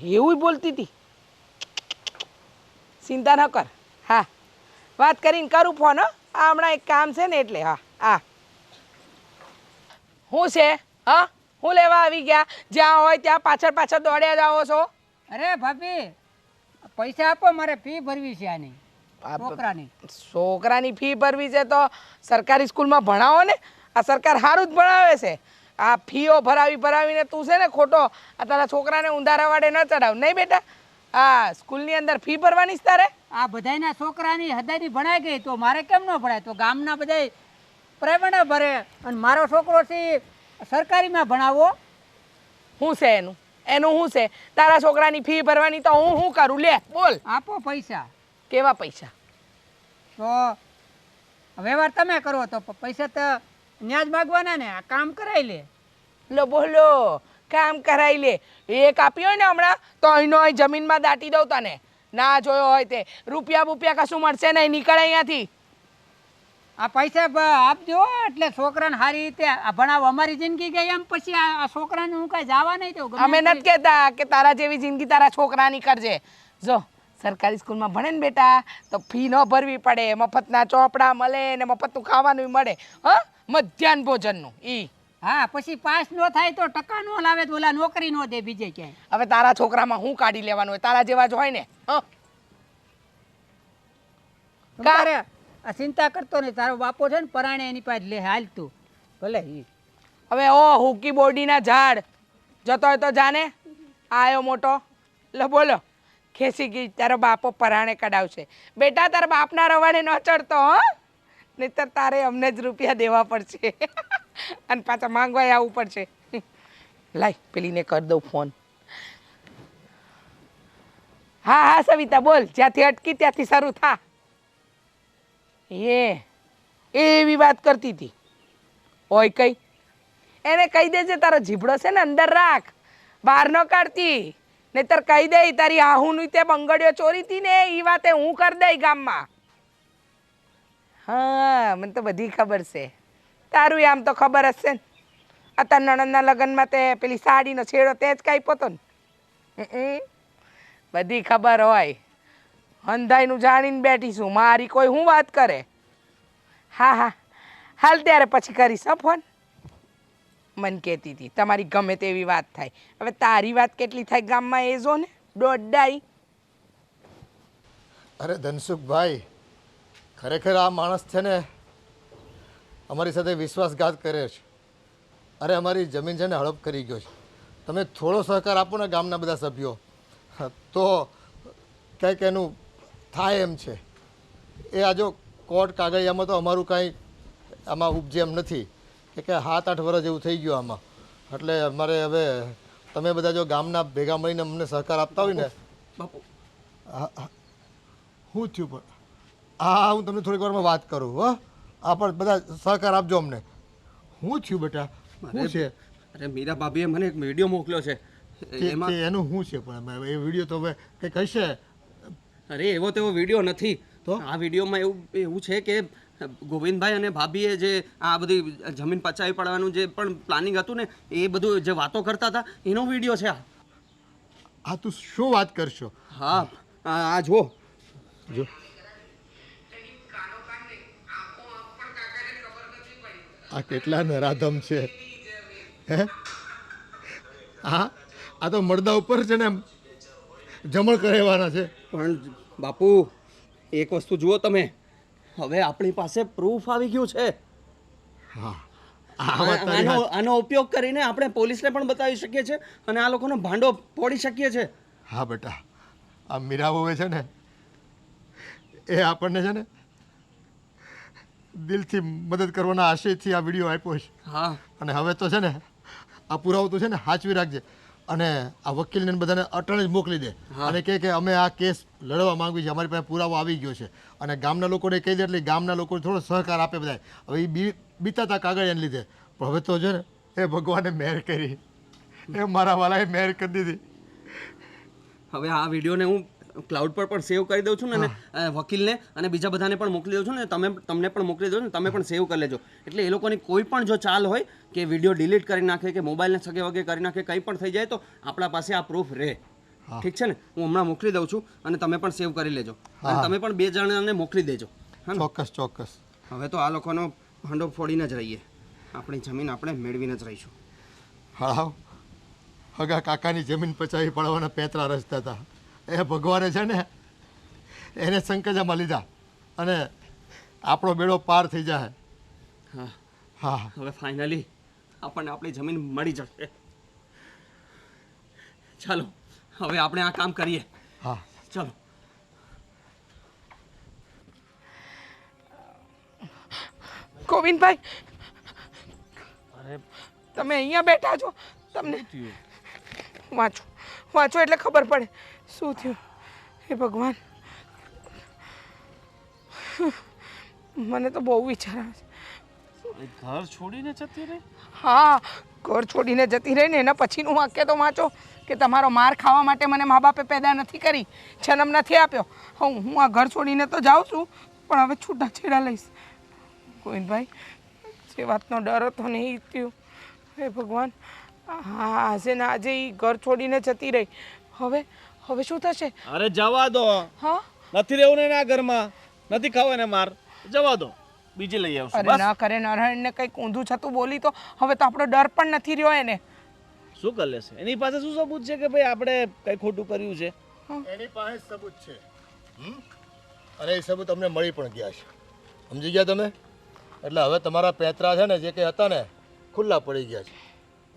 એવું બોલતી હતી. ચિંતા ન કર. હા, વાત કરીને કરું ફોન. હો, આ હમણાં એક કામ છે ને એટલે. હા હા, શું છે? હા, હું લેવા આવી ગયા? જ્યાં હોય ત્યાં પાછળ પાછળ દોડ્યા જાઓ છો. અરે ભાભી પૈસા આપો, મારે ફી ભરવી છે આની છોકરાની. છોકરાની ફી ભરવી છે તો સરકારી સ્કૂલમાં ભણાવો ને. આ સરકાર સારું જ ભણાવે છે. આ ફીઓ ભરાવીને તું છે ને ખોટો આ તારા છોકરાને ઊંધારા વાડે ન ચડાવ. નહીં બેટા, આ સ્કૂલની અંદર ફી ભરવાની જ તારે. આ બધાયના છોકરાની હદાયની ભણાઈ ગઈ તો મારે કેમ ન ભણાય? તો ગામના બધાય પ્રાઇવેટ ભરે અને મારો છોકરો છે સરકારીમાં ભણાવો. શું છે એનું? શું છે? તારા છોકરાની ફી ભરવાની તો હું શું કરું? લે બોલ. આપો પૈસા. કેવા પૈસા? તો વ્યવહાર તમે કરો તો પૈસા તો ન્યાજ માગવાના ને. આ કામ કરાવી લે. લો બોલો, કામ કરાવી લે. એક આપ્યો હોય ને હમણાં તો અહીંનો અહીં જમીનમાં દાટી દઉં તને. ના જોયો હોય તે રૂપિયા બુપિયા કશું મળશે નહીં. નીકળ અહીંયાથી. આ પૈસા આપજો એટલે છોકરાને સારી રીતે ભણાવો. અમારી જિંદગી ગઈ એમ પછી આ છોકરાને હું કાંઈ જવા નહીં દઉં. અમે નથી કહેતા કે તારા જેવી જિંદગી તારા છોકરાની કરજે. જો સરકારી સ્કૂલમાં ભણે ને બેટા તો ફી ન ભરવી પડે. મફતના ચોપડા મળે ને મફતનું ખાવાનું મળે. હા, મધ્યાહન ભોજનનું ઈ. હા, પછી પાસ ન થાય તો ટકા ન લાવે તો ઓલા નોકરી ન દે બીજે ક્યાંય. હવે તારા છોકરામાં હું કાઢી લેવાનું હોય? તારા જેવા જ હોય ને. તારે આ ચિંતા કરતો નહીં. તારો બાપો છે ને પરાણે એની પાસે લે હાલ તું ભલે. હવે ઓ હુકી બોડીના ઝાડ જતો હોય તો જાને. આયો મોટો. લો બોલો, ખેસી ગઈ. તારો બાપો પરાણે કઢાવશે. બેટા તારા બાપના રવાડે ન ચડતો. હો, નહીતર તારે અમને જ રૂપિયા દેવા પડશે અને પાછા માંગવા આવવું પડશે. લાય પેલીને કરી દઉં ફોન. હા હા સવિતા બોલ. જ્યાંથી અટકી ત્યાંથી શરૂ થા. એવી વાત કરતી હતી. ઓય કઈ એને કહી દેજે તારો જીભડો છે ને અંદર રાખ, બહાર ન કાઢતી. નહીતર કહી દે તારી આહુની તે બંગડીઓ ચોરી હતી ને એ વાતે હું કરી દઈ ગામમાં. હા, મને તો બધી ખબર છે. તારું આમ તો ખબર હશે ને. અત્યારે નણંદના લગ્નમાં તે પેલી સાડીનો છેડો તે જ કાપ્યો હતો ને. બધી ખબર હોય. અંધાઈનું જાણીને બેઠી છું. મારી કોઈ હું વાત કરે. હા હા, હાલ ત્યારે પછી કરીશ ફોન. મન કહેતી હતી તમારી ગમે તેવી વાત થાય. હવે તારી વાત કેટલી થાય ગામમાં એ જો ને. દોઢાઈ. અરે ધનસુખભાઈ, ખરેખર આ માણસ છે ને અમારી સાથે વિશ્વાસઘાત કરે છે. અરે અમારી જમીન છે ને હડપ કરી ગયો છે. તમે થોડો સહકાર આપો ને ગામના બધા સભ્યો તો કંઈક એનું થાય એમ છે. એ આ જો કોર્ટ કાગળિયામાં તો અમારું કાંઈ આમાં ઉપજે એમ નથી કે 7-8 વર્ષ જેવું થઈ ગયું આમાં. એટલે અમારે હવે તમે બધા જો ગામના ભેગા મળીને અમને સહકાર આપતા હોય ને. બાપુ શું થયું પણ? હા, હું તમને થોડીક વારમાં વાત કરું. હો, આ પણ બધા સહકાર આપજો અમને. શું થયું બેટા? શું છે? અરે મીરા ભાભીએ મને એક વિડીયો મોકલ્યો છે. એનું શું છે પણ? એ વિડીયો તો હવે કંઈક હશે. અરે એવો તેવો વિડીયો નથી. તો આ વિડીયોમાં એવું છે કે ગોવિંદભાઈ અને ભાભીએ જે આ બધી જમીન પચાવી પડવાનું જે પણ પ્લાનિંગ હતું ને એ બધું જે વાતો કરતા હતા એનો વિડીયો છે. આ તું શું વાત કરશો? હા, આ જો જો. આ કેટલા નરાધમ છે. હે, હા, આ તો મળદા ઉપર છે ને જમણ કરાવવાના છે. પણ બાપુ એક વસ્તુ જુઓ તમે, હવે આપણી પાસે પ્રૂફ આવી ગયું છે. હા, આનો ઉપયોગ કરીને આપણે પોલીસને પણ બતાવી શકીએ છીએ અને આ લોકોનો ભાંડો ફોડી શકીએ છીએ. હા બેટા, આ મીરાબોએ છે ને એ આપણને છે ને દિલથી મદદ કરવાના આશયથી આ વિડીયો આપ્યો છે. હા, અને હવે તો છે ને આ પુરાવો તો છે ને સાચવી રાખજે. અને આ વકીલને બધાને અટણ જ મોકલી દે અને કહે કે અમે આ કેસ લડવા માંગવી છે, અમારી પાસે પુરાવો આવી ગયો છે. અને ગામના લોકોને કહી દે એટલે ગામના લોકો થોડો સહકાર આપે બધા. હવે એ બીતા હતા કાગળિયાને લીધે, પણ હવે તો છે ને એ ભગવાને મહેર કરી. એ મારા વાલાએ મહેર કરી દીધી. હવે આ વિડીયોને હું ક્લાઉડ પર પણ સેવ કરી દઉં છું ને અને વકીલને અને બીજા બધાને પણ મોકલી દઉં છું ને તમને પણ મોકલી દઉં છું ને તમે પણ સેવ કરી લેજો. એટલે એ લોકોની કોઈ પણ જો ચાલ હોય કે વિડીયો ડિલીટ કરી નાખે કે મોબાઈલને સગે વગે કરી નાખે, કંઈ પણ થઈ જાય તો આપણા પાસે આ પ્રૂફ રહે. ઠીક છે ને? હું હમણાં મોકલી દઉં છું અને તમે પણ સેવ કરી લેજો અને તમે પણ 2 જણાને મોકલી દેજો. ચોક્કસ ચોક્કસ. હવે તો આ લોકોનો ભાંડો ફોડીને જ રહીએ, આપણી જમીન આપણે મેળવીને જ રહીશું. હા, હગા કાકાની જમીન પચાવી પડવાના પેતરા રચતા હતા. એ ભગવાને છે ને એને સંકજામાં લીધા અને આપણો બેડો પાર થઈ જાય. હા હા, હવે ફાઇનલી આપણને આપણી જમીન મળી જશે. ચાલો હવે આપણે આ કામ કરીએ. હા ચાલો. ગોવિંદભાઈ, તમે અહીંયા બેઠા છો, તમને વાંચો એટલે ખબર પડે શું થયું. હે ભગવાન, મને તો બહુ વિચાર આવે છે. ઘર છોડીને જતી રહી? હા, ઘર છોડીને જતી રહી ને એના પછીનું વાક્ય તો વાંચો કે તમારો માર ખાવા માટે મને મા બાપે પેદા નથી કરી, જન્મ નથી આપ્યો. હું આ ઘર છોડીને તો જાઉં છું, પણ હવે છૂટાછેડા લઈશ. ગોવિંદભાઈ, જે વાતનો ડર હતો ને એ થયું. હે ભગવાન, આજે ને આજે એ ઘર છોડીને જતી રહી. હવે શું થશે? અરે જવા દો. હા, નથી રહેવું ને આ ઘરમાં, નથી ખાવા ને માર, જવા દો, બીજી લઈ આવશું. અરે ના કરે, નારાયણને કંઈક ઊંધું છતું બોલી તો હવે તો આપણો ડર પણ નથી રહ્યો એને. શું કરી લેશે? એની પાસે શું સબૂત છે કે ભાઈ આપણે કઈ ખોટું કર્યું છે? એની પાસે સબૂત છે અને એ સબૂત અમને મળી પણ ગયા છે. સમજી ગયા તમે? એટલે હવે તમારા પેતરા છે ને જે કંઈ હતા ને ખુલ્લા પડી ગયા છે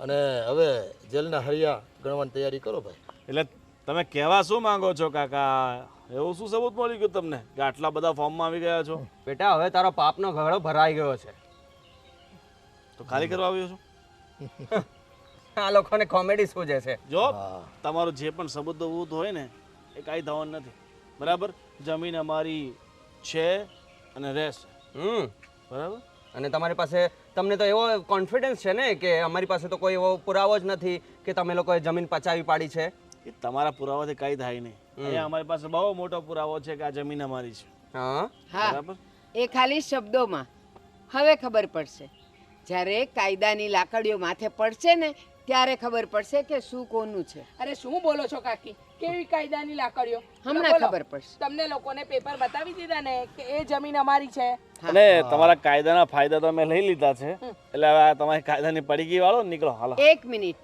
અને હવે જેલના હરિયા ગણવાની તૈયારી કરો ભાઈ. એટલે તમે કહેવા શું માંગો છો કાકા? એવું શું સબૂત મળી ગયું તમને કે આટલા બધા ફોર્મમાં આવી ગયા છો? બેટા હવે તારો પાપનો ઘડો ભરાઈ ગયો છે. તો ખાલી કરવા આવ્યો છો? આ લોકોને કોમેડી સૂજે છે. જો તમારું જે પણ સબૂત બબૂત હોય ને એ કાંઈ થવાનું નથી, બરાબર? જમીન અમારી છે અને રહેશે, બરાબર? અને તમારી પાસે, તમને તો એવો કોન્ફિડન્સ છે ને કે અમારી પાસે તો કોઈ એવો પુરાવો જ નથી કે તમે લોકોએ જમીન પચાવી પાડી છે. એ તમારા પુરાવાથી કાંઈ થાય નહીં. અહીંયા અમારી પાસે બહુ મોટો પુરાવો છે કે આ જમીન અમારી છે. હા, બરાબર? એ ખાલી શબ્દોમાં. હવે ખબર પડશે, જ્યારે કાયદાની લાકડીઓ માથે પડશે ને ત્યારે ખબર પડશે કે શું કોનું છે. અરે શું બોલો છો કાકી? કેવી કાયદાની લાકડીઓ? હમણાં ખબર પડશે. તમને લોકોને પેપર બતાવી દીધા ને કે એ જમીન અમારી છે. અને તમારા કાયદાના ફાયદા તો અમે લઈ લીધા છે, એટલે હવે તમારી કાયદાની પડીકી વાળો નીકળો. હાલો. 1 મિનિટ,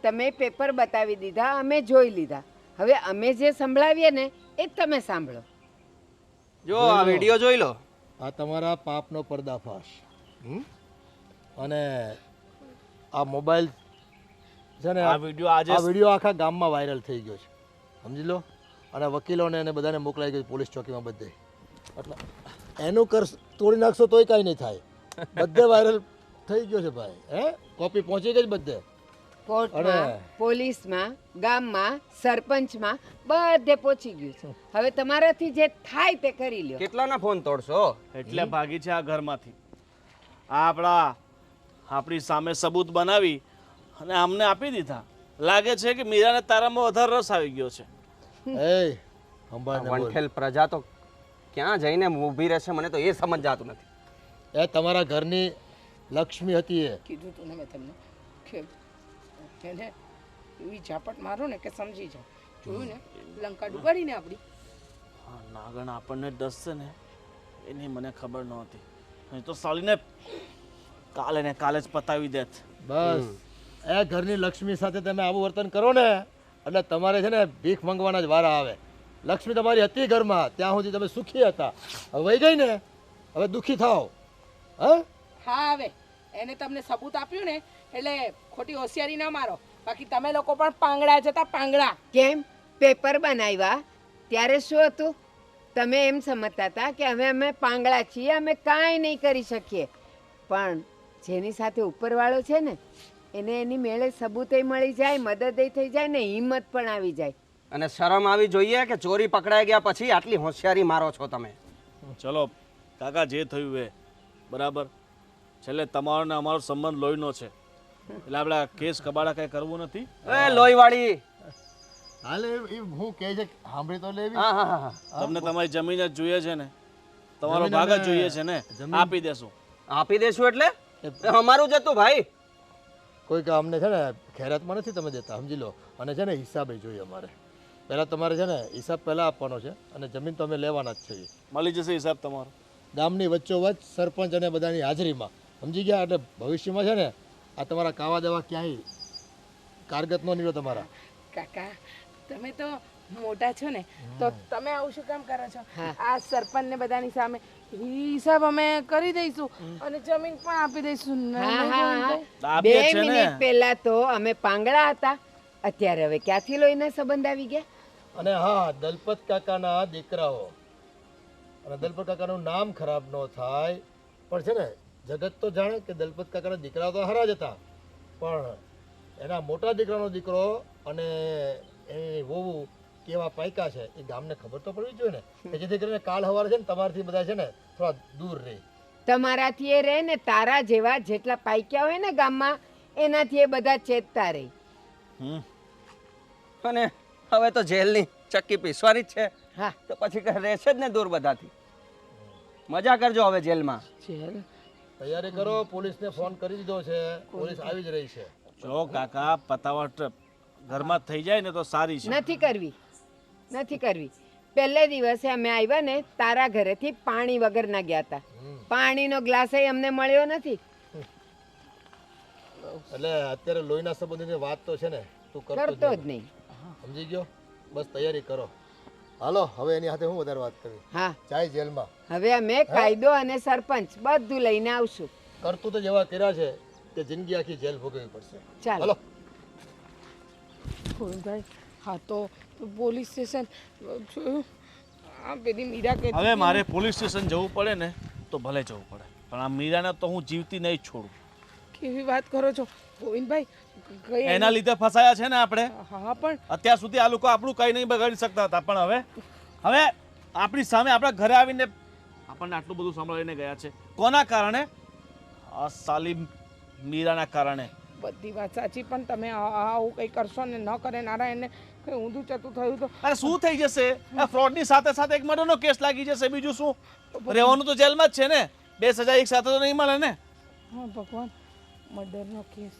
તમે પેપર બતાવી દીધા, અમે જોઈ લીધા. હવે અમે જે સંભળાવીએ ને એ જ તમે સાંભળો. જો આ વિડીયો જોઈ લો. આ તમારા પાપનો પર્દાફાશ. અને આ મોબાઈલ છે ને, આ વિડીયો આખા ગામમાં વાયરલ થઈ ગયો છે, સમજી લો. અને વકીલોને એને બધાને મોકલાઈ ગયું પોલીસ ચોકીમાં બધે. એટલે એનું કર તોડી નાખશો તોય કાંઈ નહીં થાય, બધે વાયરલ થઈ ગયો છે ભાઈ. કોપી પહોંચી ગઈ બધે, કોર્ટમાં, પોલીસમાં, ગામમાં, સરપંચમાં, બધે પહોંચી ગયું છે. હવે તમારાથી જે થાય તે કરી લ્યો. કેટલાના ફોન તોડશો? એટલે ભાગી છે આ ઘરમાંથી. આપણી સામે સબૂત બનાવી અને અમને આપી દીધા. લાગે છે કે મીરાને તારામાં વધારે રસ આવી ગયો છે. વંઠેલ પ્રજા તો ક્યાં જઈને ઊભી રહેશે, મને તો એ સમજાતું નથી. એ તમારા ઘરની લક્ષ્મી હતી. એ કીધું તું ને મેં તમને કે એને એવી ઝાપટ મારો ને કે સમજી જાઓ. જોયું ને, લંકા ડૂબાડીને આપણી. હા, નાગણ આપણને ડસશે ને એની મને ખબર નહોતી. નહીં તો સાલીને કાલે ને કાલે જ પતાવી દેત. બસ એ ઘરની લક્ષ્મી સાથે તમે આવું વર્તન કરો ને એટલે તમારે છે ને ભીખ માંગવાના જ વારા આવે. લક્ષ્મી તમારી હતી ઘરમાં ત્યાં સુધી તમે સુખી હતા, હવે વહી ગઈ ને હવે દુઃખી થાઓ. હા, હવે એને તમને સબૂત આપ્યું ને એટલે ખોટી હોશિયારી ના મારો. બાકી તમે લોકો પણ પાંગડા જતા, પાંગડા. કેમ? પેપર બનાવ્યા ત્યારે શું હતું? તમે એમ સમજતા હતા કે હવે અમે પાંગડા છીએ, અમે કાંઈ નહીં કરી શકીએ. પણ જેની સાથે ઉપરવાળો છે ને એને એની મેળે સબૂતય મળી જાય, મદદય થઈ જાય ને હિંમત પણ આવી જાય. અને શરમ આવી જોઈએ કે ચોરી પકડાઈ ગયા પછી આટલી હોશિયારી મારો છો તમે. ચલો કાકા, જે થયું એ બરાબર. છેલ્લે તમારો ને અમારો સંબંધ લોહીનો છે, એટલે આપણે કેસ કબાડા કઈ કરવું નથી. એ લોહીવાળી, હાલ એ હું કહે છે સાંભળી તો લેવી. હા હા હા તમને તમારી જમીન જ જોઈએ છે ને, તમારો જમીન ભાગ જ અમે- જોઈએ છે ને, જમીન- આપી દેશું. આપી દેશું એટલે એ અમારું જ હતું ભાઈ. કોઈક અમને છે ને ખેરાતમાં નથી તમે દેતા, સમજી લો. અને છે ને હિસાબે જોઈએ અમારે. પહેલાં તમારે છે ને હિસાબ પહેલાં આપવાનો છે અને જમીન તો અમે લેવાના જ છીએ. મળી જશે હિસાબ તમારો. ગામની વચ્ચોવચ્ચ સરપંચ અને બધાની હાજરીમાં, સમજી ગયા? એટલે ભવિષ્યમાં છે ને આ તમારા કાવા દેવા ક્યાંય કારગત ન નીકળો તમારા. કાકા તમે તો મોટા છો ને, તો તમે આવું શું કામ કરો છો? આ સરપંચ ને બધાની સામે હિસાબ અમે કરી દઈશું અને જમીન પણ આપી દઈશું. હા હા હા આપીએ 2 જ છે ને. મિનિટ પહેલા તો અમે પાંગડા હતા, અત્યારે હવે ક્યાંથી લોહીના સંબંધ આવી ગયા? અને હા, દલપત કાકાના દીકરાઓ, અને દલપત કાકાનું નામ ખરાબ ન થાય, પણ છે ને જગત તો જાણે કે દલપત કાકાના દીકરા તો હારા જ હતા, પણ એના મોટા દીકરાનો દીકરો અને એની વહુ કેવા પાયકા છે એ ગામને ખબર તો પડવી જોઈએ ને, કે જેથી કરીને કાલ સવારે છે ને તમારાથી બધા છે ને થોડા દૂર રહે. તમારાથી એ રહે ને, તારા જેવા જેટલા પાક્યા હોય ને ગામમાં એનાથી એ બધા ચેતતા રહે. અને હવે તો જેલની ચક્કી પીસવાની જ છે, હા તો પછી રહેશે જ ને દૂર બધાથી. મજા કરજો હવે જેલમાં. તૈયારી કરો, પોલીસને ફોન કરી દીધો છે, પોલીસ આવી જ રહી છે. જો કાકા પતાવટ ઘરમાં થઈ જાય ને તો સારી છે. નથી કરવી, નથી કરવી. પહેલે દિવસે અમે આવ્યા ને તારા ઘરેથી પાણી વગરના ગયા હતા, પાણીનો ગ્લાસ અમને મળ્યો નથી. એટલે અત્યારે લોહીના સંબંધની વાત તો છે ને તું કરતો જ નહીં. સમજી ગયો? બસ તૈયારી કરો. હાલો હવે એની સાથે હું વધારે વાત કરવી. હા જાય જેલમાં. હવે અમે કાયદો અને સરપંચ બધું લઈને આવશું. કરતું તો જેવા કર્યા છે કે જિંદગી આખી જેલ ભોગવવી પડશે. ચાલો. હાલો. ગોવિંદભાઈ, હા તો પોલીસ સ્ટેશન જોયું, આ પેલી મીરા કે હવે મારે પોલીસ સ્ટેશન જવું પડે ને તો ભલે જવું પડે, પણ આ મીરાને તો હું જીવતી નહીં છોડું. કેવી વાત કરો છો ગોવિંદભાઈ? કઈ એના લીધે ફસાયા છે ને આપણે. હા પણ અત્યાર સુધી આ લોકો આપણું કંઈ નહીં બગાડી શકતા હતા, પણ હવે આપણી સામે આપણા ઘરે આવીને આપણને આટલું બધું સંભળાવીને ગયા છે. કોના કારણે? આ સાલી મીરાના કારણે. બધી વાત સાચી, પણ તમે આવું કંઈ કરશો ને ન કરે નારાયણને કંઈ ઊંધું ચતું થયું તો અરે શું થઈ જશે? આ ફ્રોડની સાથે સાથે એક મર્ડરનો કેસ લાગી જશે, બીજું શું? રહેવાનું તો જેલમાં જ છે ને, 2 સજા એક સાથે તો નહીં મળે ને. હા ભગવાન, મર્ડરનો કેસ.